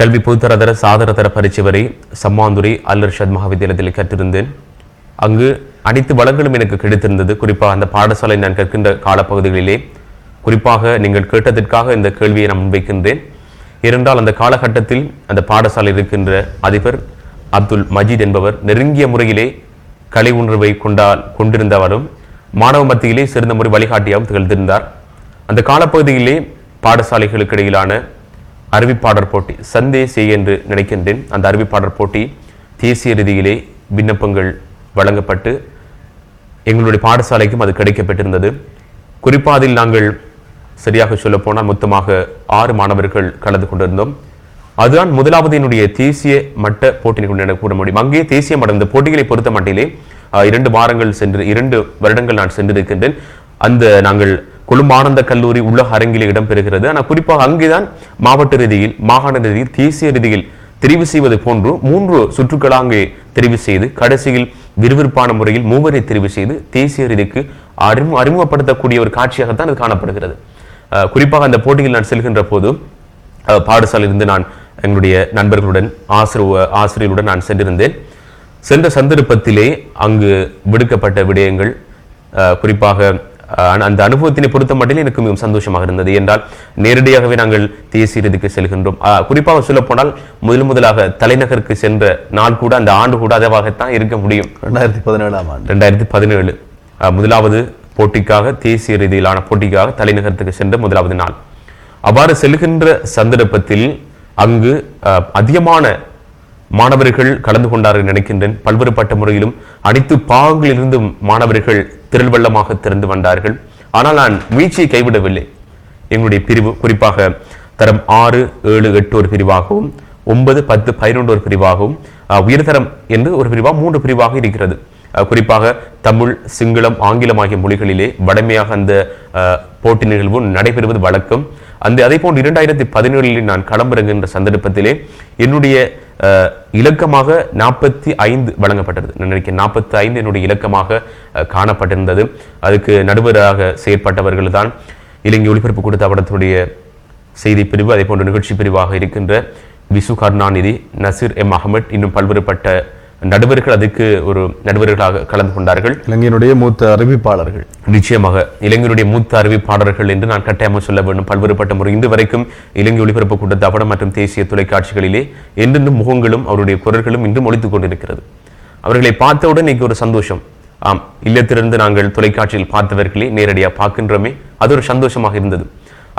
கல்வி பொதுத்தரதர சாதனதர பரீட்சை வரை சம்மாந்துறை அல்-இர்ஷாத் மகாவித்தியாலயத்தில் கற்றிருந்தேன். அங்கு அனைத்து வளங்களும் எனக்கு கிடைத்திருந்தது. குறிப்பாக அந்த பாடசாலை நான் கற்கின்ற காலப்பகுதிகளிலே, குறிப்பாக நீங்கள் கேட்டதற்காக இந்த கேள்வியை நான் முன்வைக்கின்றேன். ஏனென்றால் அந்த காலகட்டத்தில் அந்த பாடசாலை இருக்கின்ற அதிபர் அப்துல் மஜீத் என்பவர் நெருங்கிய முறையிலே கலை உணர்வை கொண்டிருந்தவரும் மாணவ மத்தியிலே சிறந்த முறை வழிகாட்டியாகவும் திகழ்ந்திருந்தார். அந்த காலப்பகுதியிலே பாடசாலைகளுக்கு இடையிலான அறிவிப்பாளர் போட்டி சந்தேசி என்று நினைக்கின்றேன். அந்த அறிவிப்பாளர் போட்டி தேசிய ரீதியிலே விண்ணப்பங்கள் வழங்கப்பட்டு எங்களுடைய பாடசாலைக்கும் அது கிடைக்கப்பட்டிருந்தது. குறிப்பாக அதில் நாங்கள் சரியாக சொல்ல போனால் மொத்தமாக 6 மாணவர்கள் கலந்து கொண்டிருந்தோம். அதுதான் முதலாவது என்னுடைய தேசிய மட்ட போட்டிகள் கூட முடியும். அங்கே தேசிய மட்டம் இந்த போட்டிகளை பொறுத்த மட்டிலே 2 வருடங்கள் நான் சென்றிருக்கின்றேன். அந்த நாங்கள் கொழும்பு ஆனந்த கல்லூரி உலக அரங்கிலே இடம்பெறுகிறது. ஆனால் குறிப்பாக அங்கேதான் மாவட்ட ரீதியில், மாகாண ரீதியில், தேசிய ரீதியில் தெரிவு செய்வது போன்று 3 சுற்றுக்கள் அங்கே தெரிவு செய்து கடைசியில் விறுவிறுப்பான முறையில் 3 தெரிவு செய்து தேசிய ரீதிக்கு அறிமுகப்படுத்தக்கூடிய ஒரு காட்சியாகத்தான் அது காணப்படுகிறது. குறிப்பாக அந்த போட்டியில் நான் செல்கின்ற போது பாடசாலையிலிருந்து நான் எங்களுடைய நண்பர்களுடன் ஆசிரியருடன் நான் சென்றிருந்தேன். சென்ற சந்தர்ப்பத்திலே அங்கு விடுக்கப்பட்ட விடயங்கள் குறிப்பாக அந்த அனுபவத்தினை பொறுத்த மட்டும் எனக்கு மிகவும் சந்தோஷமாக இருந்தது. என்றால் நேரடியாகவே நாங்கள் தேசிய ரீதிக்கு செல்கின்றோம். குறிப்பாக சொல்ல போனால் முதலாக தலைநகருக்கு சென்ற நாள் கூட அந்த ஆண்டு கூட அதவாகத்தான் இருக்க முடியும். 2017 முதலாவது போட்டிக்காக தேசிய ரீதியிலான போட்டிக்காக தலைநகரத்துக்கு சென்ற முதலாவது நாள். அவ்வாறு செல்கின்ற சந்தர்ப்பத்தில் அங்கு அதிகமான மாணவர்கள் கலந்து கொண்டார்கள் நினைக்கின்றேன். பல்வேறுபட்ட முறையிலும் அனைத்து பாகங்களிலிருந்தும் மாணவர்கள் திரள் வெள்ளமாக திறந்து வந்தார்கள். ஆனால் நான் முயற்சியை கைவிடவில்லை. எங்களுடைய பிரிவு குறிப்பாக தரம் 6, 7, 8 ஒரு பிரிவாகவும் 9, 10, 11 ஒரு பிரிவாகவும் உயர்தரம் என்று ஒரு பிரிவாக 3 பிரிவாக இருக்கிறது. குறிப்பாக தமிழ், சிங்களம், ஆங்கிலம் ஆகிய மொழிகளிலே வடமையாக அந்த போட்டி நிகழ்வு நடைபெறுவது வழக்கம். அதே போன்று 2017 நான் களமிறங்குகின்ற சந்தர்ப்பத்திலே என்னுடைய இலக்கமாக 45 வழங்கப்பட்டது. நினைக்கிறேன் 45 என்னுடைய இலக்கமாக காணப்பட்டிருந்தது. அதுக்கு நடுவராக செயற்பட்டவர்கள் தான் இலங்கை ஒளிபரப்பு கூட்டத்தாபனத்துடைய செய்தி பிரிவு, அதே போன்ற நிகழ்ச்சி பிரிவாக இருக்கின்ற விசு கருணாநிதி, நசீர் எம் அகமட், இன்னும் பல்வேறுபட்ட நடுவர்கள் அதுக்கு ஒரு நடுவர்களாக கலந்து கொண்டார்கள். இலங்கையினுடைய மூத்த அறிவிப்பாளர்கள், நிச்சயமாக இலங்கையினுடைய மூத்த அறிவிப்பாளர்கள் என்று நான் கட்டாயமாக சொல்ல வேண்டும். பல்வேறுபட்ட முறை இன்று வரைக்கும் இலங்கை ஒளிபரப்பு கூட்டத்தாபனம் மற்றும் தேசிய தொலைக்காட்சிகளிலே என்றென்றும் முகங்களும் அவருடைய குரல்களும் இன்றும் ஒலித்துக் கொண்டிருக்கிறது. அவர்களை பார்த்தவுடன் இன்னைக்கு ஒரு சந்தோஷம். ஆம், இல்லத்திலிருந்து நாங்கள் தொலைக்காட்சியில் பார்த்தவர்களே நேரடியாக பார்க்கின்றோமே, அது ஒரு சந்தோஷமாக இருந்தது.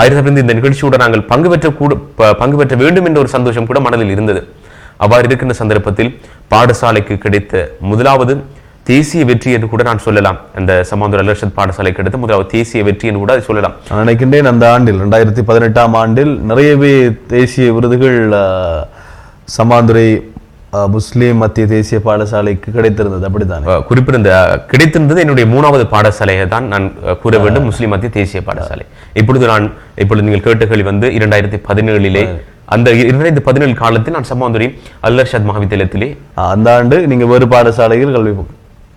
அதிலிருந்து இந்த நிகழ்ச்சியோடு நாங்கள் பங்கு பெற்ற வேண்டும் என்ற ஒரு சந்தோஷம் கூட மனதில் இருந்தது. அவ்வாறு இருக்கின்ற சந்தர்ப்பத்தில் பாடசாலைக்கு கிடைத்த முதலாவது தேசிய வெற்றி என்று கூட நான் சொல்லலாம். அந்த சமாந்துர அல்-அர்ஷத் பாடசாலை கிடைத்த முதலாவது தேசிய வெற்றி என்று கூட அதை சொல்லலாம். நான் நினைக்கின்றேன் அந்த ஆண்டில் 2018 ஆண்டில் நிறையவே தேசிய விருதுகள் சமாந்துரை முஸ்லீம் மத்திய தேசிய பாடசாலைக்கு கிடைத்திருந்தது. அப்படித்தான் குறிப்பிட்ட கிடைத்திருந்தது என்னுடைய 3வது பாடசாலையை தான் நான் கூற வேண்டும், முஸ்லீம் மத்திய தேசிய பாடசாலை. இப்பொழுது நீங்கள் கேட்ட கேள்வி 2017 அந்த 2017 காலத்தில் நான் சமாந்துரை அல்-அர்ஷத் மகாவித்தியாலயத்திலே அந்த ஆண்டு நீங்க வேறு பாடசாலையில்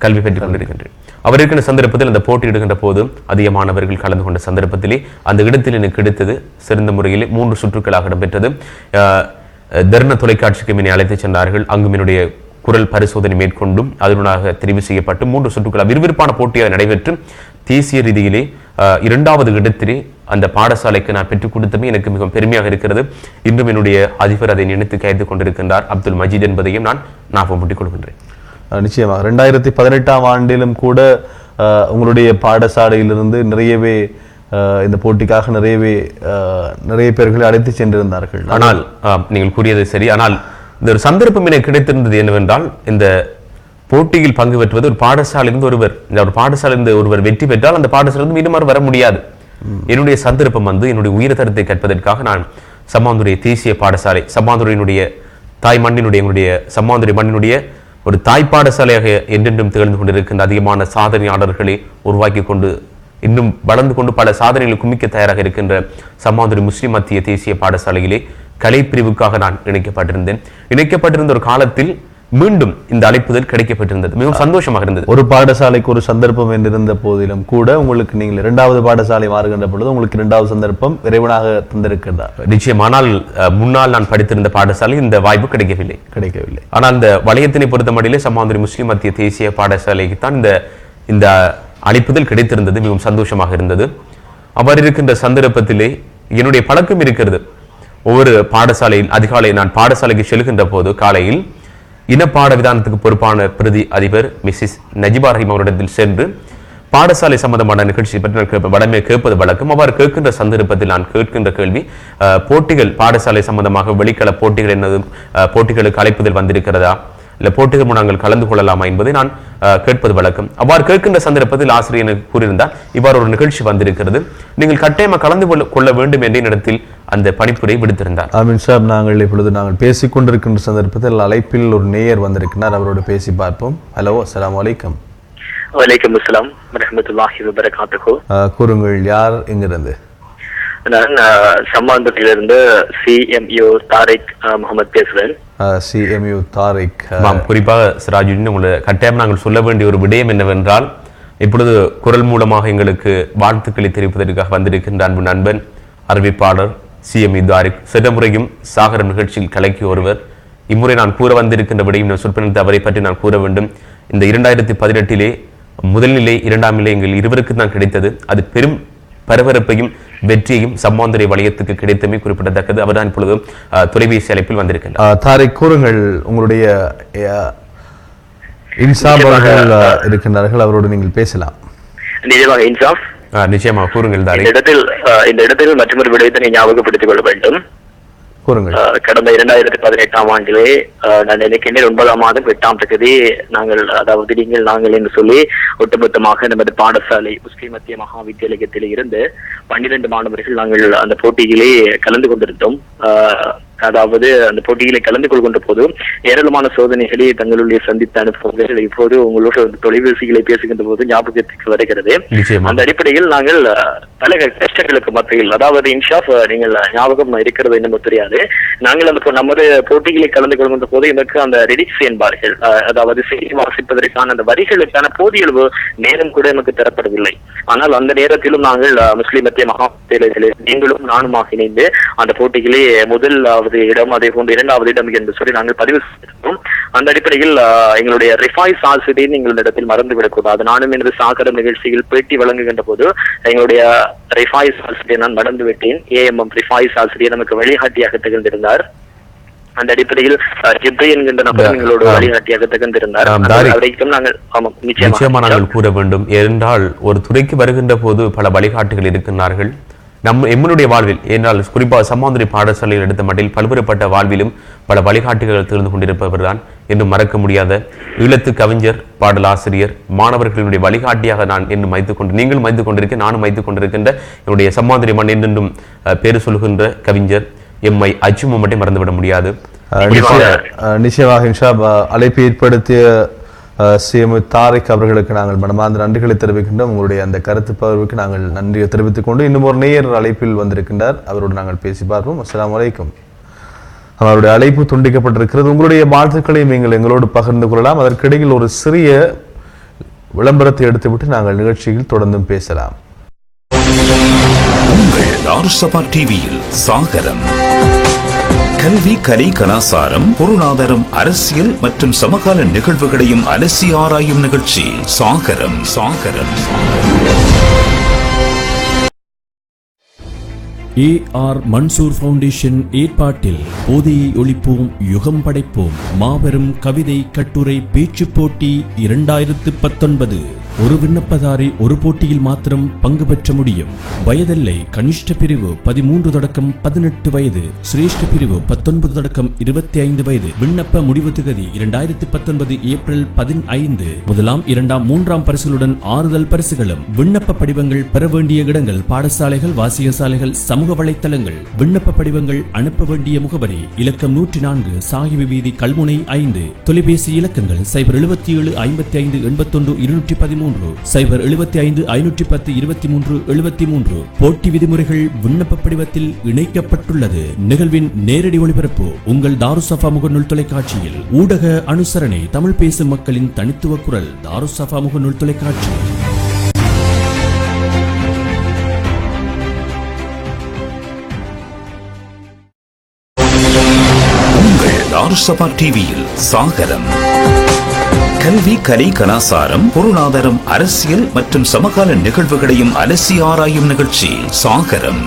கல்வி பெற்றுக் கொண்டிருக்கின்றேன். அவர் இருக்கிற சந்தர்ப்பத்தில் அந்த போட்டியிடுகின்ற போது அதிகமானவர்கள் கலந்து கொண்ட சந்தர்ப்பத்திலே அந்த இடத்தில் எனக்கு கிடைத்தது சிறந்த முறையிலே 3 சுற்றுக்களாக இடம்பெற்றது. தர்ண தொலைக்காட்சிக்கு என்னை அழைத்து சென்றார்கள். அங்கும் என்னுடைய குரல் பரிசோதனை மேற்கொண்டும் அதனுடாக தெரிவு செய்யப்பட்டு 3 சுற்றுக்கள் விறுவிறுப்பான போட்டியாக நடைபெற்று தேசிய ரீதியிலே 2வது இடத்திலே அந்த பாடசாலைக்கு நான் பெற்றுக் கொடுத்தமே எனக்கு மிகவும் பெருமையாக இருக்கிறது. இன்றும் என்னுடைய அதிபர் அதை நினைத்து கைது கொண்டிருக்கின்றார், அப்துல் மஜீத் என்பதையும் நான் ஞாபகப்படுத்திக் கொள்கின்றேன். நிச்சயமாக 2018 ஆண்டிலும் கூட உங்களுடைய பாடசாலையிலிருந்து நிறையவே இந்த போட்டிக்காக நிறைய பேர்களை அழைத்து சென்றிருந்தார்கள். ஆனால் நீங்கள் கூறியது சரி. ஆனால் இந்த ஒரு சந்தர்ப்பம் எனக்கு கிடைத்திருந்தது என்னவென்றால், இந்த போட்டியில் பங்கு பெற்றுவது ஒரு பாடசாலையிலிருந்து ஒருவர் வெற்றி பெற்றால் அந்த பாடசாலையிலிருந்து மீண்டும் வர முடியாது. என்னுடைய சந்தர்ப்பம் என்னுடைய உயர்தரத்தை கற்பதற்காக நான் சம்மாந்துறை தேசிய பாடசாலை, சம்மாந்துறையினுடைய தாய் மண்ணினுடைய எங்களுடைய சம்மாந்துறை மண்ணினுடைய ஒரு தாய் பாடசாலையாக என்றென்றும் திகழ்ந்து கொண்டிருக்கின்ற அதிகமான சாதனையாளர்களை உருவாக்கி கொண்டு இன்னும் வளர்ந்து கொண்டு பல சாதனைகளை குமிக்க தயாராக இருக்கின்ற சம்மாந்துறை முஸ்லிம் மத்திய தேசிய பாடசாலையிலே கலை பிரிவுக்காக நான் இணைக்கப்பட்டிருந்த ஒரு காலத்தில் மீண்டும் இந்த அழைப்புதல் கிடைக்கப்பட்டிருந்தது. மிகவும் சந்தோஷமாக இருந்தது. ஒரு பாடசாலைக்கு ஒரு சந்தர்ப்பம் என்றிருந்த போதிலும் கூட உங்களுக்கு நீங்கள் 2வது பாடசாலை மாறுகின்ற பொழுது உங்களுக்கு 2வது சந்தர்ப்பம் விரைவாக தந்திருக்கிறார். நிச்சயமானால் முன்னால் நான் படித்திருந்த பாடசாலை இந்த வாய்ப்பு கிடைக்கவில்லை. ஆனால் இந்த வலயத்தினை பொறுத்த மட்டிலே சம்மாந்துறை முஸ்லிம் மத்திய தேசிய பாடசாலைக்கு தான் இந்த அழைப்புதல் கிடைத்திருந்தது. மிகவும் சந்தோஷமாக இருந்தது. அவர் இருக்கின்ற சந்தர்ப்பத்திலே என்னுடைய பழக்கம் இருக்கிறது. ஒவ்வொரு பாடசாலையில் அதிகாலை நான் பாடசாலைக்கு செல்கின்ற போது காலையில் இனப்பாட விதானத்துக்கு பொறுப்பான பிரதி அதிபர் மிஸ்ஸஸ் நஜிபா ரஹீம் அவரிடத்தில் சென்று பாடசாலை சம்பந்தமான நிகழ்ச்சி பற்றி வடமே கேட்பது வழக்கம். அவ்வாறு கேட்கின்ற சந்தர்ப்பத்தில் நான் கேட்கின்ற கேள்வி, போட்டிகள் பாடசாலை சம்பந்தமாக வெளிக்கள போட்டிகள் என்னதும் போட்டிகளுக்கு அழைப்பதில் வந்திருக்கிறதா, இல்லை போட்டிகள் நாங்கள் கலந்து கொள்ளலாமா என்பதை நான் கேட்பது வழக்கம். அவ்வாறு கேட்கின்ற சந்தர்ப்பத்தில் ஆசிரியர் எனக்கு கூறியிருந்தார், இவ்வாறு ஒரு நிகழ்ச்சி வந்திருக்கிறது, நீங்கள் கட்டாயமாக கலந்து கொள்ள வேண்டும் என்ற இடத்தில் அந்த பணிப்புரை விடுத்திருந்தார். ஆமீன் சாப், நாங்கள் இப்பொழுது நாங்கள் பேசிக் கொண்டிருக்கின்ற சந்தர்ப்பத்தில் அழைப்பில் ஒரு நேயர் வந்திருக்கிறார், அவரோடு பேசி பார்ப்போம். ஹலோ, அஸ்ஸலாமு அலைக்கும். வலைக்கம் அஸ்ஸலாம் வரஹ்மத்துல்லாஹி வபரகாத்துஹு. கூறுங்கள், யார் எங்கிருந்து? நான் சம்மாந்தத்திலிருந்து CMU தாரிக் முகமது பேசுறேன். CMU தாரிக். குறிப்பாக சிராஜுddin, உங்களை கட்டாயம் நாங்கள் சொல்ல வேண்டிய ஒரு விடயம் என்னவென்றால், இப்பொழுது குரல் மூலமாக எங்களுக்கு வாழ்த்துக்களை தெரிவிப்பதற்காக வந்திருக்கின்ற அன்பு நண்பன் அறிவிப்பாளர் CMU தாரிக் சென்ற முறையும் சாகர நிகழ்ச்சியில் கலக்கி ஒருவர். இம்முறை நான் கூற வந்திருக்கின்ற விடையும் சொற்பினத்தை அவரை பற்றி நான் கூற வேண்டும். இந்த 2018 முதல் நிலை 2ஆம் நிலை எங்கள் இருவருக்கு தான் கிடைத்தது. அது பெரும் பரபரப்பையும் வெற்றியையும் சம்மாந்துறை வலயத்துக்கு கிடைத்தமே குறிப்பிடத்தக்கது. அவர்தான் இப்பொழுது தொலைபேசி அழைப்பில் வந்திருக்கின்றார். தாரிக், கூறுங்கள், உங்களுடைய இன்சாப் அவர்கள் இருக்கின்றார்கள், அவரோடு நீங்கள் பேசலாம். நிஜமாக இன்சாப், நிச்சயமாக கூறுங்கள் தாரிக். இந்த இடத்தில் மற்றொரு விடயத்தை ஞாபகப்படுத்திக் கொள்ள வேண்டும். கடந்த 2018ஆம் ஆண்டிலே நான் நினைக்கின்றேன் 9ஆம் மாதம் 8ஆம் தேதி நாங்கள் என்று சொல்லி ஒட்டுமொத்தமாக நமது பாடசாலை முஸ்லிம் மத்திய மகா வித்தியாலயத்தில் இருந்து 12 மாணவர்கள் நாங்கள் அந்த போட்டியிலே கலந்து கொண்டிருந்தோம். அதாவது அந்த போட்டிகளை கலந்து கொள்கின்ற போது ஏராளமான சோதனைகளை தங்களுடைய சந்தித்த அனுபவங்கள் இப்போது உங்களோட தொலைபேசிகளை பேசுகின்ற போது ஞாபகத்துக்கு வருகிறது. அந்த அடிப்படையில் நாங்கள் பல கஷ்டங்களுக்கு மத்தியில், அதாவது இன்ஷாப் நீங்கள் ஞாபகம் இருக்கிறது என்னமோ தெரியாது, நாங்கள் அந்த நமது போட்டிகளை கலந்து கொள்கின்ற போது எனக்கு அந்த ரெடிக்ஸ் என்பார்கள், அதாவது செய்தி வாசிப்பதற்கான அந்த வரிகளுக்கான போதிய அளவு நேரம் கூட எனக்கு தரப்படவில்லை. ஆனால் அந்த நேரத்திலும் நாங்கள் முஸ்லிம் மத்திய மகா வித்தியாலயத்தில் நீங்களும் நானுமாக இணைந்து அந்த போட்டிகளே முதலாவது இடம், அதே போன்று 2வது இடம் என்று சொல்லி நாங்கள் பதிவு செய்திருந்தோம். அந்த அடிப்படையில் எங்களுடைய ரிஃபாய்ஸ் ஆசிரியர் நீங்கள் இடத்தில் மறந்துவிடக்கூடாது. நானும் எனது சாகர நிகழ்ச்சியில் பேட்டி வழங்குகின்ற போது எங்களுடைய ரிஃபாய்ஸ் ஆசிரியர் நான் மறந்துவிட்டேன். AMM ரிஃபாய்ஸ் ஆசிரியர் நமக்கு வழிகாட்டியாக திகழ்ந்திருந்தார். அந்த அடிப்படையில் ஜிப்ரி என்கின்ற நபர் எங்களோட வழிகாட்டியாக திகழ்ந்திருந்தார். நிச்சயமா நாங்கள் கூற வேண்டும். ஏனென்றால் ஒரு துறைக்கு வருகின்ற போது பல வழிகாட்டிகள் இருக்கின்றார்கள். எம்முடைய வாழ்வில், ஏனால் குறிப்பாக சம்மாந்துறை பாடசாலையில் எடுத்த மட்டில் பல்வேறுபட்ட வாழ்விலும் பல வழிகாட்டிகள் திறந்து கொண்டிருப்பவர் தான் என்று மறக்க முடியாத ஈழத்து கவிஞர், பாடலாசிரியர், மாணவர்களுடைய வழிகாட்டியாக நான் என்று நீங்கள் மைத்துக் கொண்டிருக்க, நானும் மைத்துக் கொண்டிருக்கின்ற என்னுடைய சம்மாந்துறை மண் என்றும் பேரு சொல்கின்ற கவிஞர் எம்ஐ அஜும மட்டும் மறந்துவிட முடியாது. நிச்சயமாக இன்ஷாப், அழைப்பு ஏற்படுத்திய CMU தாரிக் அவர்களுக்கு நாங்கள் மனமார்ந்த நன்றிகளை தெரிவிக்கின்றோம். உங்களுடைய அந்த கருத்து பகிர்வுக்கு நாங்கள் நன்றியை தெரிவித்துக் கொண்டு இன்னும் ஒரு நேயர் அழைப்பில் வந்திருக்கின்றார், அவரோடு நாங்கள் பேசி பார்ப்போம். அஸ்ஸலாமு அலைக்கும். அவருடைய அழைப்பு துண்டிக்கப்பட்டிருக்கிறது. உங்களுடைய வாழ்த்துக்களையும் நீங்கள் எங்களோடு பகிர்ந்து கொள்ளலாம். அதற்கிடையில் ஒரு சிறிய விளம்பரத்தை எடுத்துவிட்டு நாங்கள் நிகழ்ச்சியில் தொடர்ந்தும் பேசலாம். உங்கள் தாருஸ்ஸபா டிவியில் சாகரம் கல்வி, கலை, கலாசாரம், பொருளாதாரம், அரசியல் மற்றும் சமகால நிகழ்வுகளையும் அலசி ஆராயும் நிகழ்ச்சி சாகரம். AR மன்சூர் ஃபவுண்டேஷன் ஏற்பாட்டில் போதையை ஒழிப்போம், யுகம் படைப்போம் மாபெரும் கவிதை, கட்டுரை, பேச்சு போட்டி 2019. ஒரு விண்ணப்பதாரி ஒரு போட்டியில் மாத்திரம் பங்கு பெற்ற முடியும். வயதில்லை. கனிஷ்ட பிரிவு 13 தொடக்கம் 18 வயது, சிரேஷ்ட பிரிவு 19 தொடக்கம் 25 வயது. விண்ணப்ப முடிவு திகதி 2019 ஏப்ரல் 15. முதலாம், 2ஆம், 3ஆம் பரிசுகளுடன் ஆறுதல் பரிசுகளும். விண்ணப்ப படிவங்கள் பெற வேண்டிய இடங்கள்: பாடசாலைகள், வாசியசாலைகள், சமூக வலைத்தளங்கள். விண்ணப்ப படிவங்கள் அனுப்ப வேண்டிய முகவரி: இலக்கம் 104, சாகிபி வீதி, கல்முனை 5. தொலைபேசி இலக்கங்கள் 077 55 81 213, 075 510 23 73. போட்டி விதிமுறைகள் விண்ணப்ப படிவத்தில் இணைக்கப்பட்டுள்ளது. நிகழ்வின் நேரடி ஒளிபரப்பு உங்கள் தாருஸ்ஸபா முகநூல் தொலைக்காட்சியில். ஊடக அனுசரணை தமிழ் பேசும் மக்களின் தனித்துவ குரல் தாருஸ்ஸபா முகநூல் தொலைக்காட்சி. உங்கள் தாருஸ்ஸபா டிவியில் சாகரம் கல்வி, கலை, கலாசாரம், பொருளாதாரம், அரசியல் மற்றும் சமகால நிகழ்வுகளையும் அலசி ஆராயும் நிகழ்ச்சி சாகரம்.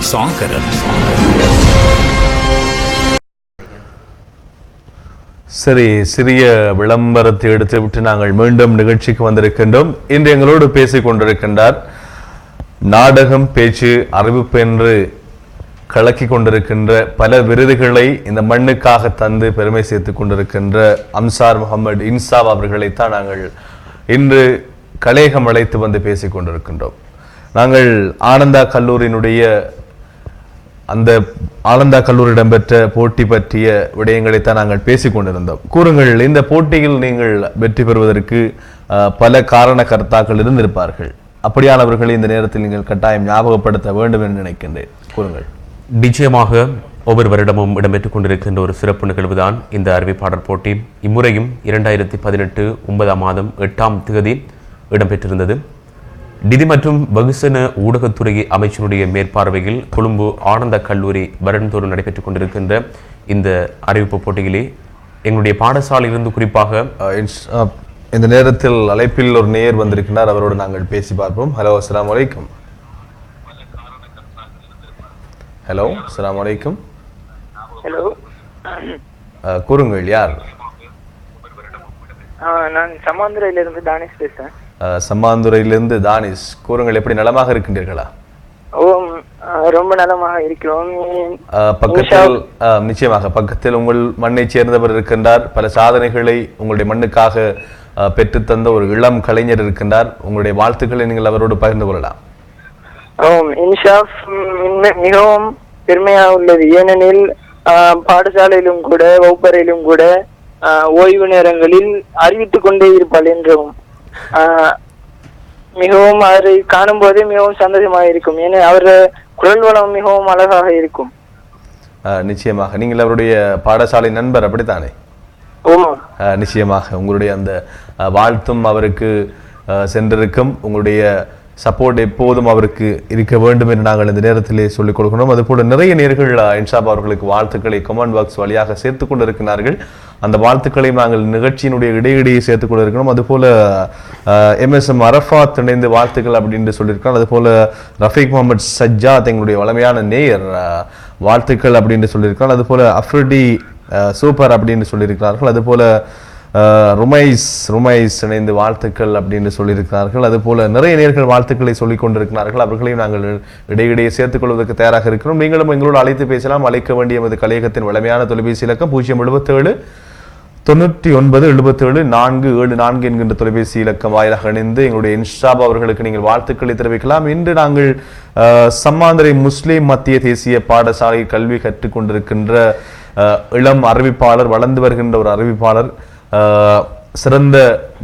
சரி, சிறிய விளம்பரத்தை எடுத்துவிட்டு நாங்கள் மீண்டும் நிகழ்ச்சிக்கு வந்திருக்கின்றோம். இன்று எங்களோடு பேசிக் கொண்டிருக்கின்றார் நாடகம், பேச்சு, அறிவிப்பு என்று கலக்கி கொண்டிருக்கின்ற பல விருதுகளை இந்த மண்ணுக்காக தந்து பெருமை சேர்த்துக் கொண்டிருக்கின்ற அம்சார் முகமது இன்சாப் அவர்களைத்தான் நாங்கள் இன்று கலையகம் அழைத்து வந்து பேசிக் கொண்டிருக்கின்றோம். நாங்கள் ஆனந்தா கல்லூரியினுடைய அந்த ஆனந்தா கல்லூரி இடம்பெற்ற போட்டி பற்றிய விடயங்களைத்தான் நாங்கள் பேசிக் கொண்டிருந்தோம். கூறுங்கள், இந்த போட்டியில் நீங்கள் வெற்றி பெறுவதற்கு பல காரண கர்த்தாக்கள் இருந்திருப்பார்கள். அப்படியானவர்களை இந்த நேரத்தில் நீங்கள் கட்டாயம் ஞாபகப்படுத்த வேண்டும் என்று நினைக்கின்றேன். கூறுங்கள். நிச்சயமாக ஒவ்வொரு வருடமும் இடம்பெற்றுக் கொண்டிருக்கின்ற ஒரு சிறப்பு நிகழ்வுதான் இந்த அறிவிப்பாளர் போட்டி. இம்முறையும் 2018 9ஆம் மாதம் 8ஆம் தேதி இடம்பெற்றிருந்தது. நிதி மற்றும் வெகுசன ஊடகத்துறை அமைச்சருடைய மேற்பார்வையில் கொழும்பு ஆனந்த கல்லூரி வருடந்தோறும் நடைபெற்றுக் கொண்டிருக்கின்ற இந்த அறிவிப்பு போட்டியிலே எங்களுடைய பாடசாலையிலிருந்து குறிப்பாக இந்த நேரத்தில் அழைப்பில் ஒரு நேயர் வந்திருக்கிறார். அவரோடு நாங்கள் பேசி பார்ப்போம். ஹலோ, அஸ்ஸலாமு அலைக்கும். ஹலோ, அஸ்ஸலாமு அலைக்கும். ஹலோ, கூறுங்கள், யார்? நான் சம்மாந்துறையிலிருந்து தானிஷ் பேசுறேன். சம்மாந்துறையிலிருந்து தானிஷ். கூறுங்கள், எப்படி நலமாக இருக்கின்றீர்களா? ரொம்ப நலமாக இருக்கிறோம். பக்கத்தில் நிச்சயமாக பக்கத்தில் உங்கள் மண்ணை சேர்ந்தவர் இருக்கின்றார். பல சாதனைகளை உங்களுடைய மண்ணுக்காக பெற்றுத்தந்த ஒரு இளம் கலைஞர் இருக்கின்றார். உங்களுடைய வாழ்த்துக்களை நீங்கள் அவரோடு பகிர்ந்து கொள்ளலாம். இன்ஷாப் மிகவும் பெருமையாக உள்ளது. ஏனெனில் பாடசாலையிலும் கூட வகுப்பறையிலும் கூட ஓய்வு நேரங்களில் அறிவித்துக் கொண்டே இருப்பாள் என்றும் மிகவும் அவரை காணும் போதே மிகவும் சந்தோஷமாக இருக்கும். ஏன்னா அவர் குரல் வளம் மிகவும் அழகாக இருக்கும். நிச்சயமாக நீங்கள் அவருடைய பாடசாலை நண்பர், அப்படித்தானே? நிச்சயமாக உங்களுடைய அந்த வாழ்த்தும் அவருக்கு சென்றிருக்கும். உங்களுடைய சப்போர்ட் எப்போதும் அவருக்கு இருக்க வேண்டும் என்று நாங்கள் இந்த நேரத்திலே சொல்லிக் கொடுக்கணும். அதுபோல நிறைய நேர்கள் இன்ஷாப் அவர்களுக்கு வாழ்த்துக்களை கமெண்ட் பாக்ஸ் வழியாக சேர்த்துக் கொண்டிருக்கிறார்கள். அந்த வாழ்த்துக்களையும் நாங்கள் நிகழ்ச்சியினுடைய இடையிடையே சேர்த்துக் கொண்டிருக்கணும். அதுபோல MSM அரஃபாத் இணைந்து வாழ்த்துக்கள் அப்படின்னு சொல்லியிருக்கிறோம். அதுபோல ரஃபீக் முகமது சஜ்ஜாத் எங்களுடைய வளமையான நேயர் வாழ்த்துக்கள் அப்படின்னு சொல்லியிருக்கிறோம். அதுபோல அஃப்ரிடி சூப்பர் அப்படின்னு சொல்லியிருக்கிறார்கள். அதுபோல ருமைஸ் இணைந்து வாழ்த்துக்கள் அப்படின்னு சொல்லியிருக்கிறார்கள். அதுபோல நிறைய நேர்கள் வாழ்த்துக்களை சொல்லிக் கொண்டிருக்கிறார்கள். அவர்களையும் நாங்கள் இடையிடையே சேர்த்துக் கொள்வதற்கு தயாராக இருக்கிறோம். நீங்களும் எங்களோடு அழைத்து பேசலாம். அழைக்க வேண்டிய எமது கலையகத்தின் வளமையான தொலைபேசி இலக்கம் 077 99 77 474 என்கின்ற தொலைபேசி இலக்கம் வாயிலாக இணைந்து எங்களுடைய இன்ஷாப் அவர்களுக்கு நீங்கள் வாழ்த்துக்களை தெரிவிக்கலாம். இன்று நாங்கள் சம்மாந்துறை முஸ்லிம் மத்திய தேசிய பாடசாலை கல்வி கற்றுக் கொண்டிருக்கின்ற இளம் அறிவிப்பாளர், வளர்ந்து வருகின்ற ஒரு அறிவிப்பாளர், சிறந்த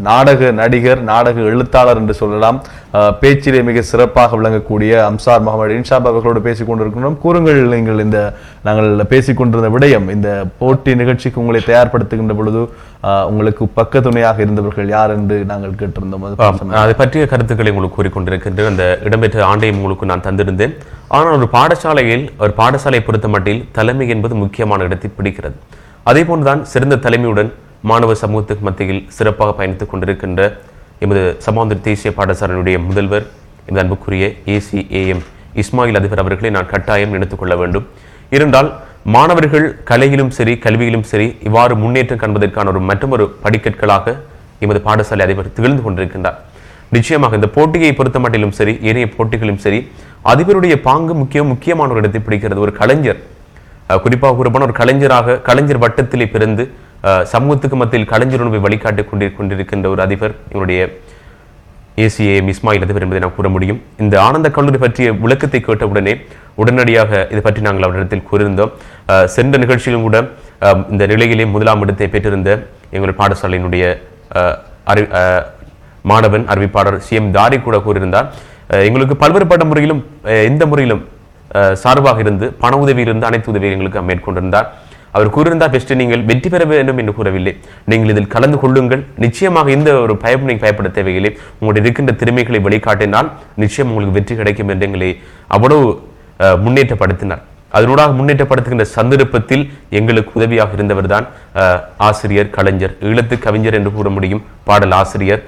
நாடக நடிகர், நாடக எழுத்தாளர் என்று சொல்லலாம், பேச்சிலே மிக சிறப்பாக விளங்கக்கூடிய அம்சார் முகமது இன்ஷாப் அவர்களோடு பேசிக் கொண்டிருக்கிறோம். கூறுங்கள், நீங்கள் இந்த நாங்கள் பேசிக் கொண்டிருந்த விடயம், இந்த போட்டி நிகழ்ச்சிக்கு உங்களை தயார்படுத்துகின்ற பொழுது உங்களுக்கு பக்க துணையாக இருந்தவர்கள் யார் என்று நாங்கள் கேட்டிருந்தோம். அதை பற்றிய கருத்துக்களை உங்களுக்கு கூறிக்கொண்டிருக்கின்ற அந்த இடம்பெற்ற ஆண்டையும் உங்களுக்கு நான் தந்திருந்தேன். ஆனால் ஒரு பாடசாலை பொறுத்த மட்டில் தலைமை என்பது முக்கியமான இடத்தை பிடிக்கிறது. அதே போன்றுதான் சிறந்த தலைமையுடன் மாணவ சமூகத்துக்கு மத்தியில் சிறப்பாக பயணித்துக் கொண்டிருக்கின்ற எமது சமாந்தர தேசிய பாடசாலையினுடைய முதல்வர், எமது அன்புக்குரிய ACAM இஸ்மாயில் அதிபர் அவர்களை நான் கட்டாயம் நினைத்துக் கொள்ள வேண்டும். இருந்தால் மாணவர்கள் கலையிலும் சரி கல்வியிலும் சரி இவ்வாறு முன்னேற்றம் காண்பதற்கான மற்றொரு படிக்கற்களாக எமது பாடசாலை அதிபர் திகழ்ந்து கொண்டிருக்கின்றார். நிச்சயமாக இந்த போட்டியை பொறுத்த மட்டிலும் சரி ஏனைய போட்டிகளும் சரி அதிபருடைய பாங்கு முக்கியமான ஒரு இடத்தை பிடிக்கிறது. ஒரு கலைஞர், குறிப்பாக கூறப்போன ஒரு கலைஞர் வட்டத்திலே பிறந்து சமூகத்துக்கு மத்தியில் கலைஞர் உணவை வழிகாட்டிக் கொண்டிருக்கின்ற ஒரு அதிபர் எங்களுடைய ACAM இஸ்மாயில் அதிபர் என்பதை நான் கூற முடியும். இந்த ஆனந்த கல்லூரி பற்றிய விளக்கத்தை கேட்டவுடனே உடனடியாக இது பற்றி நாங்கள் அவரிடத்தில் கூறியிருந்தோம். சென்ற நிகழ்ச்சியிலும் கூட இந்த நிலையிலே முதலாம் இடத்தை பெற்றிருந்த எங்கள் பாடசாலையினுடைய மாணவன் அறிவிப்பாளர் CM தாரி கூட கூறியிருந்தார். எங்களுக்கு பல்வேறுபட்ட முறையிலும் எந்த முறையிலும் சார்பாக இருந்து பண உதவியிலிருந்து அனைத்து உதவியை எங்களுக்கு மேற்கொண்டிருந்தார். அவர் கூறியிருந்தார், பெஸ்ட் நீங்கள் வெற்றி பெற வேண்டும் என்று கூறவில்லை, நீங்கள் இதில் கலந்து கொள்ளுங்கள், நிச்சயமாக இந்த ஒரு பயப்பட தேவையில்லை, உங்களுடைய இருக்கின்ற திறமைகளை வெளிக்காட்டினால் நிச்சயம் உங்களுக்கு வெற்றி கிடைக்கும் என்று எங்களை அவ்வளவு முன்னேற்றப்படுத்தினார். அதனூடாக முன்னேற்றப்படுத்துகின்ற சந்தர்ப்பத்தில் எங்களுக்கு உதவியாக இருந்தவர் தான் ஆசிரியர், கலைஞர், ஈழத்து கவிஞர் என்று கூற முடியும் பாடல் ஆசிரியர்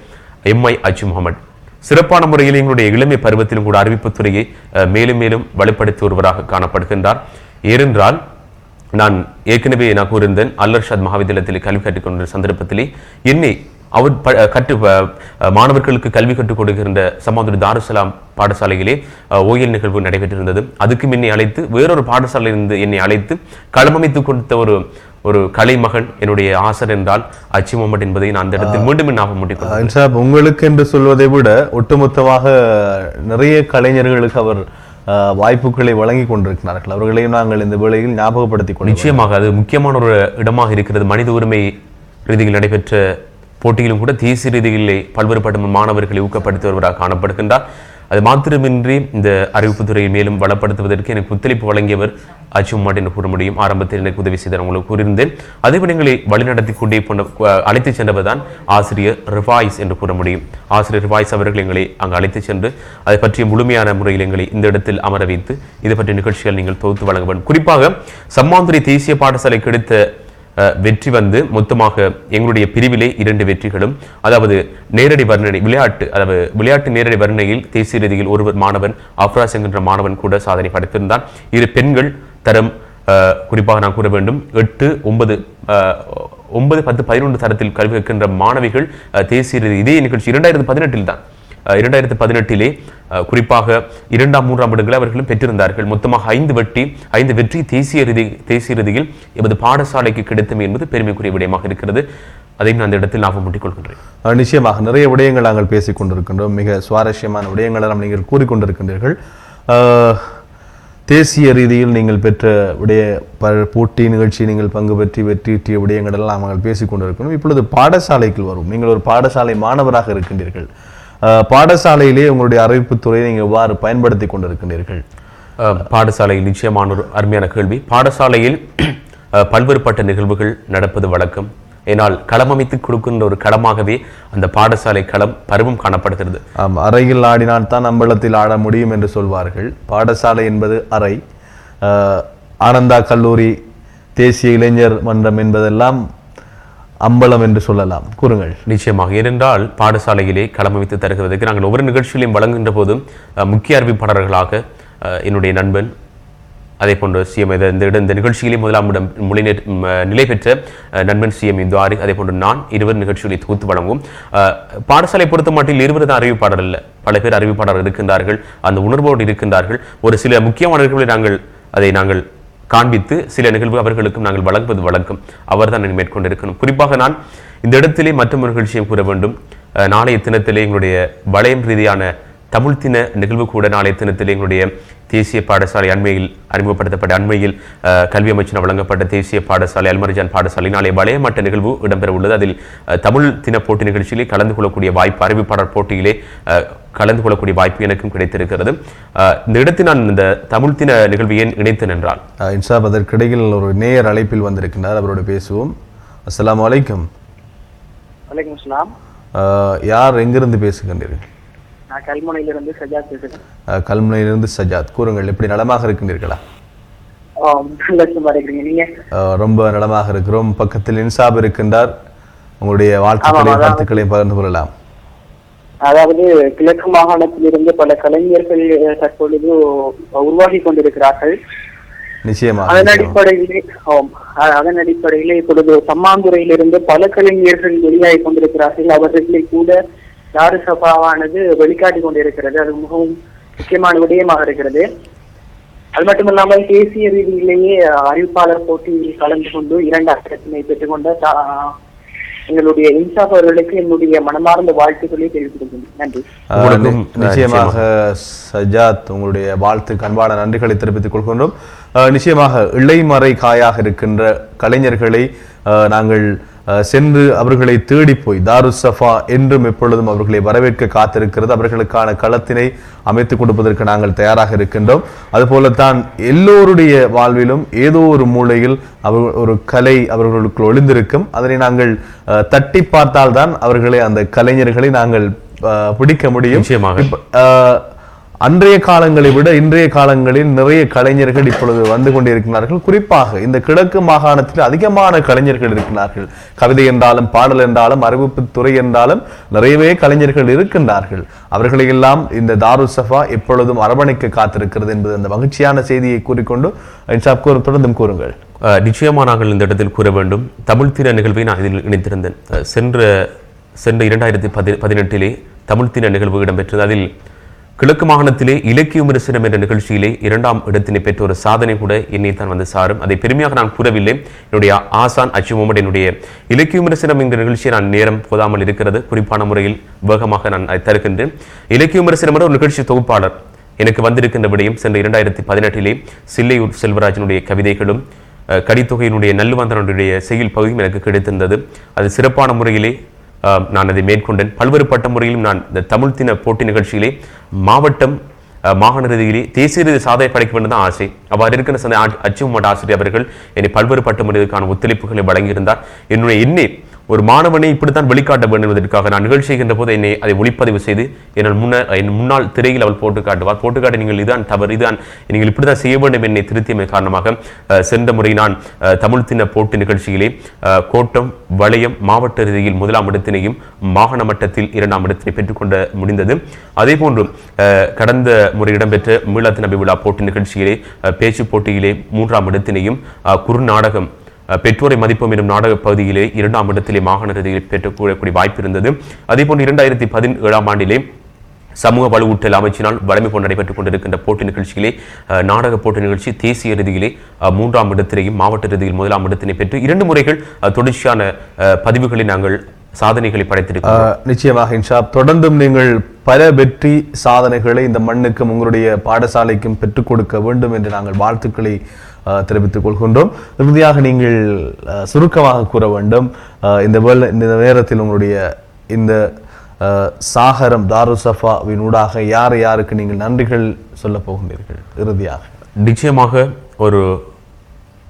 MI அச்சு முகமது. சிறப்பான முறையில் எங்களுடைய இளமை பருவத்திலும் கூட அறிவிப்புத்துறையை மேலும் மேலும் வலுப்படுத்தி ஒருவராக காணப்படுகின்றார். ஏனென்றால் நான் ஏற்கனவே நான் கூறியிருந்தேன் அல்லர்ஷாத் மகாவித்தியாலயத்தில் கல்வி கற்றுக் கொண்ட சந்தர்ப்பத்திலே என்னை அவர் மாணவர்களுக்கு கல்வி கற்றுக் கொடுக்கின்ற சமாதுரி தாருசலாம் பாடசாலையிலே ஓயல் நிகழ்வு நடைபெற்றிருந்தது. அதுக்கு என்னை அழைத்து வேறொரு பாடசாலையிலிருந்து என்னை அழைத்து களமமைத்து கொடுத்த ஒரு கலை மகன் என்னுடைய ஆசர் என்றால் அச்சி முகமது என்பதை நான் அந்த இடத்தில் மீண்டும் ஞாபகம் முடிக்கிறேன். உங்களுக்கு என்று சொல்வதை விட ஒட்டுமொத்தமாக நிறைய கலைஞர்களுக்கு அவர் வாய்ப்புகளை வழங்கி கொண்டிருக்கிறார்கள். அவர்களையும் நாங்கள் இந்த வேளையில் ஞாபகப்படுத்திக் கொள்கிறோம். நிச்சயமாக அது முக்கியமான ஒரு இடமாக இருக்கிறது. மனித உரிமை ரீதியில் நடைபெற்ற போட்டியிலும் கூட தேசிய ரீதியிலே பல்வேறுபட்ட மாணவர்களை ஊக்கப்படுத்தி வருவதாக காணப்படுகின்றார். அது மாத்திரமின்றி இந்த அறிவிப்பு துறையை மேலும் வளப்படுத்துவதற்கு எனக்கு ஒத்துழைப்பு வழங்கியவர் அச்சுமாட் என்று கூற முடியும். ஆரம்பத்தில் எனக்கு உதவி செய்தார், உங்களுக்கு கூறியிருந்தேன். அதே எங்களை வழிநடத்தி கொண்டே அழைத்து சென்றவர் தான் ஆசிரியர் ரிவாய்ஸ் என்று கூற முடியும். ஆசிரியர் ரிவாய்ஸ் அவர்கள் எங்களை அங்கு அழைத்து சென்று அதை பற்றிய முழுமையான முறையில் எங்களை இந்த இடத்தில் அமர வைத்து இது பற்றிய நிகழ்ச்சிகள் நீங்கள் தொகுத்து வழங்க வேண்டும். குறிப்பாக சம்மாந்துறை தேசிய பாடசாலை கிடைத்த வெற்றி மொத்தமாக எங்களுடைய பிரிவிலே 2 வெற்றிகளும், அதாவது நேரடி வர்ணனை விளையாட்டு நேரடி வர்ணனையில் தேசிய ரீதியில் ஒருவர் மாணவன் அப்ராஸ் என்கின்ற மாணவன் கூட சாதனை படைத்திருந்தான். 2 பெண்கள் தரம் குறிப்பாக நான் கூற வேண்டும் 8, 9, 10, 11 தரத்தில் கல்வி கற்கின்ற மாணவிகள் தேசிய ரீதி இதே நிகழ்ச்சி 2018 தான் 2018 குறிப்பாக 2ஆம் 3ஆம் இடங்களை அவர்களும் பெற்றிருந்தார்கள். மொத்தமாக 5 வெற்றி தேசிய ரீதியில் எமது பாடசாலைக்கு கிடைத்தமை என்பது பெருமைக்குரிய விடயமாக இருக்கிறது. அதையும் நான் அந்த இடத்தில் ஞாபகம் ஊட்டிக் கொள்கின்றேன். நிச்சயமாக நிறைய விடயங்கள் நாங்கள் பேசிக் கொண்டிருக்கின்றோம். மிக சுவாரஸ்யமான விடயங்களெல்லாம் நீங்கள் கூறிக்கொண்டிருக்கின்றீர்கள். தேசிய ரீதியில் நீங்கள் பெற்ற போட்டி நிகழ்ச்சி நீங்கள் பங்கு பெற்றி வெற்றிய விடயங்கள் எல்லாம் நாங்கள் பேசிக் கொண்டிருக்கணும். இப்பொழுது பாடசாலைக்கு வரும். நீங்கள் ஒரு பாடசாலை மாணவராக இருக்கின்றீர்கள். பாடசாலையிலே உங்களுடைய அறிவிப்பு துறையை நீங்கள் எவ்வாறு பயன்படுத்தி கொண்டிருக்கின்றீர்கள்? பாடசாலையில் நிச்சயமான ஒரு அருமையான கேள்வி. பாடசாலையில் பல்வேறுபட்ட நிகழ்வுகள் நடப்பது வழக்கம். ஏனால் களமமைத்து கொடுக்கின்ற ஒரு களமாகவே அந்த பாடசாலை களம் பருவம் காணப்படுகிறது. அறையில் ஆடினால் தான் அம்பலத்தில் ஆட முடியும் என்று சொல்வார்கள். பாடசாலை என்பது அறை. ஆனந்தா கல்லூரி, தேசிய இளைஞர் மன்றம் என்பதெல்லாம் அம்பலம் என்று சொல்லலாம். கூறுங்கள். நிச்சயமாக. ஏனென்றால் பாடசாலையிலே களமமைத்து தருகிறதுக்கு நாங்கள் ஒவ்வொரு நிகழ்ச்சிகளையும் வழங்குகின்ற போதும் முக்கிய அறிவிப்பாளர்களாக என்னுடைய நண்பன், அதே போன்று சிஎம் இந்த நிகழ்ச்சியிலே முதலாம் இடம் நிலை பெற்ற நண்பன் சிஎம் இந்துவாரி, அதே போன்று நான் 2 நிகழ்ச்சிகளை தொகுத்து வழங்கும். பாடசாலை பொறுத்த மாட்டில் 2 தான் அறிவிப்பாளர் அல்ல, பல பேர் அறிவிப்பாளர் இருக்கின்றார்கள், அந்த உணர்வோடு இருக்கின்றார்கள். ஒரு சில முக்கியமான நிகழ்வுகளை நாங்கள் காண்பித்து சில நிகழ்வு அவர்களுக்கும் நாங்கள் வழங்குவது வழக்கம். அவர் தான் மேற்கொண்டிருக்கணும். குறிப்பாக நான் இந்த இடத்திலே மற்றொரு நிகழ்ச்சியை கூற வேண்டும். நாளைய தினத்திலே எங்களுடைய வளையம் ரீதியான தமிழ் தின நிகழ்வு கூட நாளைய தினத்திலே எங்களுடைய தேசிய பாடசாலை அறிமுகப்படுத்தப்பட்ட அண்மையில் கல்வி அமைச்சர் வழங்கப்பட்ட தேசிய பாடசாலை அல்மரிஜான் பாடசாலை நாளைய வளையமட்ட நிகழ்வு இடம்பெற உள்ளது. அதில் தமிழ் தின போட்டி நிகழ்ச்சியிலே கலந்து கொள்ளக்கூடிய வாய்ப்பு, அறிவிப்பாளர் போட்டியிலே கலந்து கொள்ளக்கூடிய வாய்ப்பு எனக்கும் கிடைத்திருக்கிறது. இந்த இடத்தில் நான் இந்த தமிழ் தின நிகழ்வு ஏன் இணைத்தேன் என்றால் இன்சாப் அதற்கிடையில் ஒரு நேயர் அழைப்பில் வந்திருக்கின்றார், அவரோடு பேசுவோம். அஸ்ஸலாமு அலைக்கும். வலைக்கும் அஸ்ஸலாம். யார் எங்கிருந்து பேசுகின்றீர்கள்? நான் கல்முனையிலிருந்து சஜாத் பேசுகிறேன். கல்முனையிலிருந்து சஜாத். கூறுங்கள், எப்படி நலமாக இருக்கின்றீர்களா? ரொம்ப நலமாக இருக்கிறோம். பக்கத்தில் இன்சாப் இருக்கின்றார், உங்களுடைய வாழ்க்கைகளையும் கருத்துக்களையும் பகிர்ந்து கொள்ளலாம். அதாவது கிழக்கு மாகாணத்திலிருந்து பல கலைஞர்கள் தற்பொழுது உருவாகி கொண்டிருக்கிறார்கள். நிச்சயமாக. அதன் அடிப்படையிலே இப்பொழுது சம்மாந்துறையிலிருந்து பல கலைஞர்கள் வெளியாகி கொண்டிருக்கிறார்கள். அவர்களை கூட தாருசபாவானது வெளிக்காட்டி கொண்டிருக்கிறது. அது மிகவும் முக்கியமான விடயமாக இருக்கிறது. அது மட்டுமில்லாமல் தேசிய ரீதியிலேயே அறிவிப்பாளர் போட்டியில் கலந்து கொண்டு 2ஆம் இடத்தினை பெற்றுக்கொண்ட எங்களுடைய இன்சாப் அவர்களுக்கு என்னுடைய மனமார்ந்த வாழ்த்துக்களை தெரிவித்துள்ளேன். நன்றி. நிச்சயமாக சஜாத், உங்களுடைய வாழ்த்து அன்பான நன்றிகளை தெரிவித்துக் கொள்கின்றோம். நிச்சயமாக இளைமறை காயாக இருக்கின்ற கலைஞர்களை நாங்கள் சென்று அவர்களை தேடி போய் தாருசஃபா என்றும் எப்பொழுதும் அவர்களை வரவேற்க காத்திருக்கிறது. அவர்களுக்கான களத்தினை அமைத்துக் கொடுப்பதற்கு நாங்கள் தயாராக இருக்கின்றோம். அதுபோலத்தான் எல்லோருடைய வாழ்விலும் ஏதோ ஒரு மூலையில் ஒரு கலை அவர்களுக்கு ஒளிந்திருக்கும். அதனை நாங்கள் தட்டி பார்த்தால்தான் அவர்களை, அந்த கலைஞர்களை நாங்கள் பிடிக்க முடியும். அன்றைய காலங்களை விட இன்றைய காலங்களில் நிறைய கலைஞர்கள் இப்பொழுது வந்து கொண்டிருக்கிறார்கள். குறிப்பாக இந்த கிழக்கு மாகாணத்தில் அதிகமான கலைஞர்கள் இருக்கிறார்கள். கவிதை என்றாலும் பாடல் என்றாலும் அறிவிப்பு துறை என்றாலும் நிறையவே கலைஞர்கள் இருக்கின்றார்கள். அவர்களை எல்லாம் இந்த தாருஸ் சஃபா எப்பொழுதும் அரவணைக்க காத்திருக்கிறது என்பது அந்த மகிழ்ச்சியான செய்தியை கூறிக்கொண்டு தொடர்ந்தும் கூறுங்கள். நிச்சயமாக நாங்கள் இந்த இடத்தில் கூற வேண்டும், தமிழ் தின நிகழ்வை நான் இதில் இணைத்திருந்தேன். சென்ற 2018 தமிழ் தின நிகழ்வு இடம்பெற்றது. அதில் கிழக்கு மாகாணத்திலே இலக்கிய விமர்சனம் என்ற நிகழ்ச்சியிலே 2ஆம் இடத்தினை பெற்ற ஒரு சாதனை கூட என்னைத்தான் வந்து சாரும். அதை பெருமையாக நான் கூறவில்லை. என்னுடைய ஆசான் அச்சு முகமது என்னுடைய இலக்கிய விமர்சனம் என்ற நிகழ்ச்சியை நான் நேரம் போதாமல் இருக்கிறது, குறிப்பான முறையில் வேகமாக நான் தருகின்றேன். இலக்கிய விமர்சனம் என்ற ஒரு நிகழ்ச்சி தொகுப்பாளர் எனக்கு வந்திருக்கின்ற விடயம் சென்ற 2018 சில்லையூர் செல்வராஜனுடைய கவிதைகளும் கடித்தொகையினுடைய நல்லுவந்தனுடைய செய்யுள் பகுதியும் எனக்கு கிடைத்திருந்தது. அது சிறப்பான முறையிலே நான் அதை மேற்கொண்டேன். பல்வேறுபட்ட முறையிலும் நான் இந்த தமிழ் தின போட்டி நிகழ்ச்சியிலே மாவட்டம் மாகாண ரீதியிலே தேசிய ரீதி சாதனை படைக்க வேண்டும் தான் ஆசை. அவ்வாறு இருக்கிற அச்சு முகமது ஆசிரியர் அவர்கள் என்னை பல்வேறுபட்ட முறைகளுக்கான ஒத்துழைப்புகளை வழங்கியிருந்தார். என்னுடைய ஒரு மாணவனை இப்படித்தான் வெளிக்காட்ட வேண்டும் என்பதற்காக நான் நிகழ்ச்சி செய்கின்ற போது என்னை அதை ஒளிப்பதிவு செய்து என் முன்னாள் திரையில் அவள் போட்டு காட்டுவார். நீங்கள் இதுதான் தவறு, இதுதான் நீங்கள் இப்படித்தான் செய்ய வேண்டும் என்னை திருத்தியமை காரணமாக சென்ற முறை நான் தமிழ் தின போட்டி நிகழ்ச்சியிலே கோட்டம் வளையம் மாவட்ட ரீதியில் 1ஆம் இடத்தினையும் மாகாண மட்டத்தில் 2ஆம் இடத்தினை பெற்றுக்கொண்ட முடிந்தது. அதே போன்று கடந்த முறை இடம்பெற்ற மீளாத்து நபி விழா போட்டி நிகழ்ச்சியிலே பேச்சு போட்டியிலே 3ஆம் இடத்தினையும் குறுநாடகம் பெற்றோரை மதிப்போம் எனும் நாடக பகுதியிலே 2ஆம் இடத்திலே மாகாண ரீதியில் பெற்றுக்கூடக்கூடிய வாய்ப்பு இருந்தது. அதே போன்று 2017ஆம் ஆண்டிலே சமூக வலுவூட்டல் அமைச்சினால் வலிமை கொண்டு நடைபெற்றுக் கொண்டிருக்கின்ற போட்டி நிகழ்ச்சியிலே நாடக போட்டி நிகழ்ச்சி தேசிய ரீதியிலே 3ஆம் இடத்திலேயும் மாவட்ட ரீதியில் 1ஆம் இடத்தினை பெற்று 2 முறைகள் தொடர்ச்சியான பதிவுகளை நாங்கள் சாதனைகளை படைத்திருக்கிறோம். நிச்சயமாக இன்ஷாப், தொடர்ந்தும் நீங்கள் பல வெற்றி சாதனைகளை இந்த மண்ணுக்கும் உங்களுடைய பாடசாலைக்கும் பெற்றுக் கொடுக்க வேண்டும் என்று நாங்கள் வாழ்த்துக்களை தெரிவித்துக் கொள்கின்றோம். இறுதியாக நீங்கள் சுருக்கமாக கூற வேண்டும், இந்த நேரத்தில் உங்களுடைய இந்த சாகரம் தாருஸ் சஃபாவின் ஊடாக யாருக்கு நீங்கள் நன்றிகள் சொல்ல போகின்றீர்கள்? இறுதியாக நிச்சயமாக ஒரு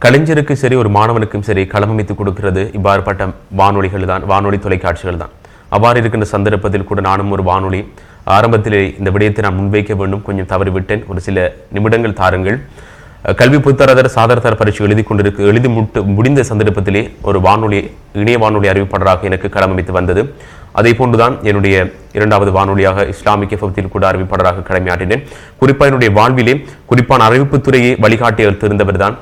கலைஞருக்கு சரி ஒரு மாணவனுக்கும் சரி களமமைத்து கொடுக்கிறது இவ்வாறுபட்ட வானொலிகள் தான், வானொலி தொலைக்காட்சிகள் தான். அவ்வாறு இருக்கின்ற சந்தர்ப்பத்தில் கூட நானும் ஒரு வானொலி ஆரம்பத்திலே இந்த விடயத்தை நான் முன்வைக்க வேண்டும், கொஞ்சம் தவறிவிட்டேன், ஒரு சில நிமிடங்கள் தாருங்கள். கல்வி பொதுத்தரதர் சாதாரண பரீட்சை எழுதி முடிந்த சந்தர்ப்பத்திலே ஒரு இணைய வானொலி அறிவிப்பாளராக எனக்கு களமமைத்து வந்தது. அதே போன்றுதான் என்னுடைய 2வது வானொலியாக இஸ்லாமிக் எஃப்எம்த்தில் கூட அறிவிப்பாளராக கடமையாற்றினேன். குறிப்பாக என்னுடைய வாழ்விலே குறிப்பான அறிவிப்புத்துறையை வழிகாட்டி இருந்தவர் தான்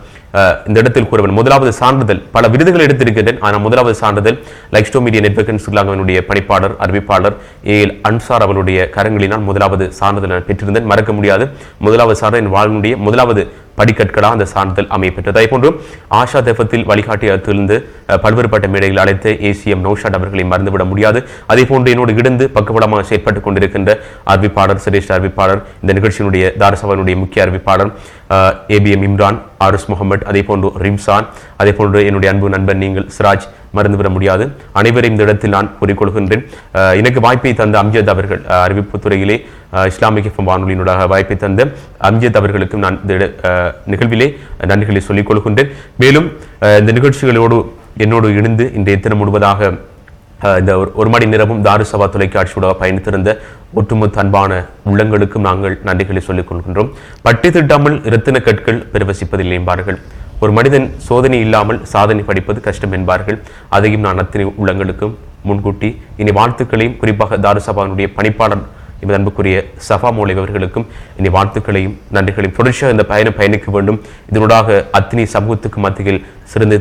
இந்த இடத்தில் கூறுவன். 1வது சான்றிதழ், பல விருதுகள் எடுத்திருக்கின்றேன், ஆனால் 1வது சான்றிதழ் லைக்ஸ்டோ மீடியா நெட்வொர்க் ஸ்ரீலங்காவினுடைய பணிப்பாளர் அறிவிப்பாளர் ஏஎல் அன்சார் அவருடைய கரங்களினால் 1வது சான்றிதழ் நான் பெற்றிருந்தேன். மறக்க முடியாது. 1வது சான்றிதழ் என் வாழ்வினுடைய 1வது படிக்கற்களாக அந்த சான்றிதழ் அமையப்பெற்றது. அதே போன்று ஆஷா தெஃபத்தில் வழிகாட்டியிலிருந்து பல்வேறுபட்ட மேடைகள் அழைத்த ஏசிஎம் நௌஷாட் அவர்களை மறந்துவிட முடியாது. அதே போன்று என்னோடு இணைந்து பக்கபலமாக செயற்பட்டுக் கொண்டிருக்கின்ற அறிவிப்பாளர் சிரேஷ்ட அறிவிப்பாளர், இந்த நிகழ்ச்சியினுடைய தாரசபாவினுடைய முக்கிய அறிவிப்பாளர் ஏபிஎம் இம்ரான், ஆர்எஸ் முகமது, அதே போன்று ரிம்சான், அதே போன்று என்னுடைய அன்பு நண்பன் நீங்கள் சிராஜ், மறந்துவிட முடியாது. அனைவரையும் இந்த இடத்தில் நான் கூறிக்கொள்கின்றேன். எனக்கு வாய்ப்பை தந்த அம்ஜத் அவர்கள், அறிவிப்பு துறையிலே இஸ்லாமிக் எஃப்எம் வானொலியினூடாக வாய்ப்பை தந்த அம்ஜத் அவர்களுக்கும் நான் இந்த நிகழ்விலே நன்றிகளை சொல்லிக் கொள்கின்றேன். மேலும் இந்த நிகழ்ச்சிகளோடு என்னோடு இணைந்து இன்றைய தினம் முழுவதாக இந்த ஒரு மணி நேரமும் தாருஸ் சஃபா தொலைக்காட்சியோட பயணித்திருந்த ஒட்டுமொத்த அன்பான உள்ளங்களுக்கும் நாங்கள் நன்றிகளை சொல்லிக் கொள்கின்றோம். பட்டி திட்டாமல் இரத்தின கற்கள் பிரவசிப்பதில்லை என்பார்கள். ஒரு மனிதன் சோதனை இல்லாமல் சாதனை படிப்பது கஷ்டம் என்பார்கள். அதையும் நான் அத்தனை உள்ளங்களுக்கும் முன்கூட்டி இனி வாழ்த்துக்களையும், குறிப்பாக தாருஸ் சஃபாவினுடைய பணிப்பாளர் எமது அன்புக்குரிய சஃபா மௌலவி அவர்களுக்கும் இனி வாழ்த்துக்களையும் நன்றிகளையும் தொடர்ச்சியாக இந்த பயணிக்க வேண்டும். இதனூடாக அத்தனை சமூகத்துக்கு மத்தியில் சிறந்த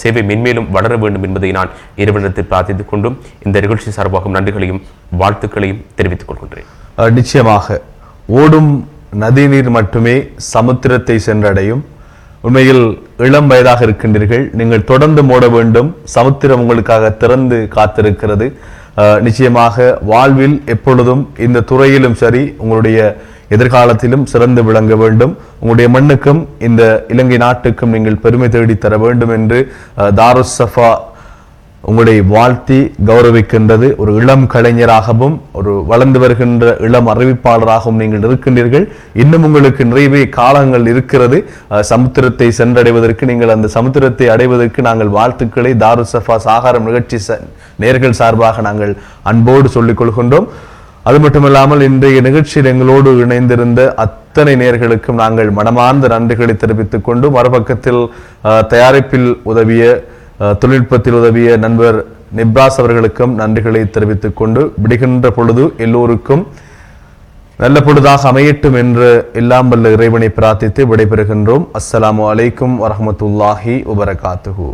சேவை மென்மேலும் வளர வேண்டும் என்பதை நான் இறைவனிடத்தில் பிரார்த்தித்துக் கொண்டும் இந்த நிகழ்ச்சி சார்பாகும் நன்றிகளையும் வாழ்த்துக்களையும் தெரிவித்துக் கொள்கின்றேன். நிச்சயமாக ஓடும் நதிநீர் மட்டுமே சமுத்திரத்தை சென்றடையும். உண்மையில் இளம் வயதாக இருக்கின்றீர்கள், நீங்கள் தொடர்ந்து ஓட வேண்டும். சமுத்திரம் உங்களுக்காக திறந்து காத்திருக்கிறது. நிச்சயமாக வாழ்வில் எப்பொழுதும் இந்த துறையிலும் சரி உங்களுடைய எதிர்காலத்திலும் சிறந்து விளங்க வேண்டும். உங்களுடைய மண்ணுக்கும் இந்த இலங்கை நாட்டுக்கும் நீங்கள் பெருமை தேடி தர வேண்டும் என்று தாருஸ் சஃபா உங்களை வாழ்த்தி கௌரவிக்கின்றது. ஒரு இளம் கலைஞராகவும் ஒரு வளர்ந்து வருகின்ற இளம் அறிவிப்பாளராகவும் நீங்கள் இருக்கின்றீர்கள். இன்னும் உங்களுக்கு நிறைய காலங்கள் இருக்கிறது. சமுத்திரத்தை சென்றடைவதற்கு, நீங்கள் அந்த சமுத்திரத்தை அடைவதற்கு நாங்கள் வாழ்த்துக்களை தாருஸ் சஃபா சாகாரம் நிகழ்ச்சி நேர்கள் சார்பாக நாங்கள் அன்போடு சொல்லிக் கொள்கின்றோம். அது மட்டுமல்லாமல் இன்றைய நிகழ்ச்சியில் எங்களோடு இணைந்திருந்த அத்தனை நேயர்களுக்கும் நாங்கள் மனமார்ந்த நன்றிகளை தெரிவித்துக் கொண்டு, மறுபக்கத்தில் தயாரிப்பில் உதவிய, தொழில்நுட்பத்தில் உதவிய நண்பர் நிப்ராஸ் அவர்களுக்கும் நன்றிகளை தெரிவித்துக் கொண்டு, விடுகின்ற பொழுது எல்லோருக்கும் நல்ல பொழுதாக அமையட்டும் என்று எல்லாம் வல்ல இறைவனை பிரார்த்தித்து விடைபெறுகின்றோம். அஸ்ஸலாமு அலைக்கும் வரஹ்மத்துல்லாஹி வபரகாத்துஹு.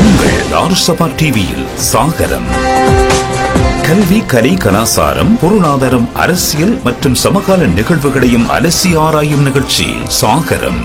உங்கள் தாருஸ்ஸபா டிவியில் சாகரம் கல்வி, கலை, கலாசாரம், பொருளாதாரம், அரசியல் மற்றும் சமகால நிகழ்வுகளையும் அலசி ஆராயும் நிகழ்ச்சி சாகரம்.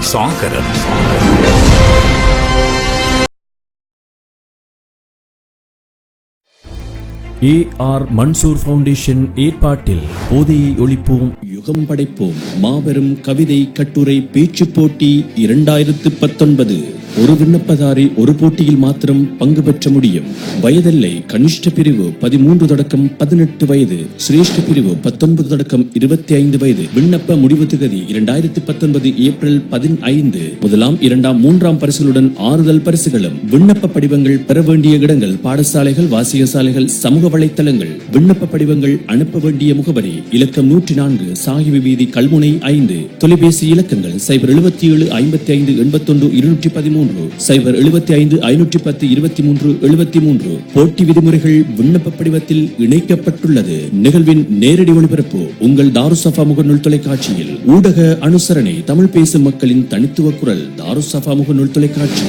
ஏஆர் மன்சூர் ஃபவுண்டேஷன் ஏற்பாட்டில் போதையை ஒழிப்போம், யுகம் படைப்போம் மாபெரும் கவிதை கட்டுரை பேச்சு போட்டி 2019. ஒரு விண்ணப்பதாரி ஒரு போட்டியில் மாத்திரம் பங்கு பெற்ற முடியும். வயதில்லை. கனிஷ்ட பிரிவு 13 தொடக்கம் 18 வயது, சிரேஷ்ட பிரிவு 19 தொடக்கம் 25 வயது. விண்ணப்ப முடிவு திகதி 2019 ஏப்ரல் 15. முதலாம், இரண்டாம், மூன்றாம் பரிசுகளுடன் ஆறுதல் பரிசுகளும். விண்ணப்ப படிவங்கள் பெற வேண்டிய இடங்கள்: பாடசாலைகள், வாசிகசாலைகள், சமூக வலைத்தளங்கள். விண்ணப்ப படிவங்கள் அனுப்ப வேண்டிய முகவரி: இலக்கம் 104, சாகிபி வீதி, கல்முனை 5. தொலைபேசி இலக்கங்கள் 077 55 81 213, 075 510 23 73. போட்டி விதிமுறைகள் விண்ணப்ப படிவத்தில் இணைக்கப்பட்டுள்ளது. நிகழ்வின் நேரடி ஒளிபரப்பு உங்கள் தாருஸ்ஸபா முகநூல் தொலைக்காட்சியில். ஊடக அனுசரணை தமிழ் பேசும் மக்களின் தனித்துவ குரல் தாருஸ்ஸபா முகநூல் தொலைக்காட்சி.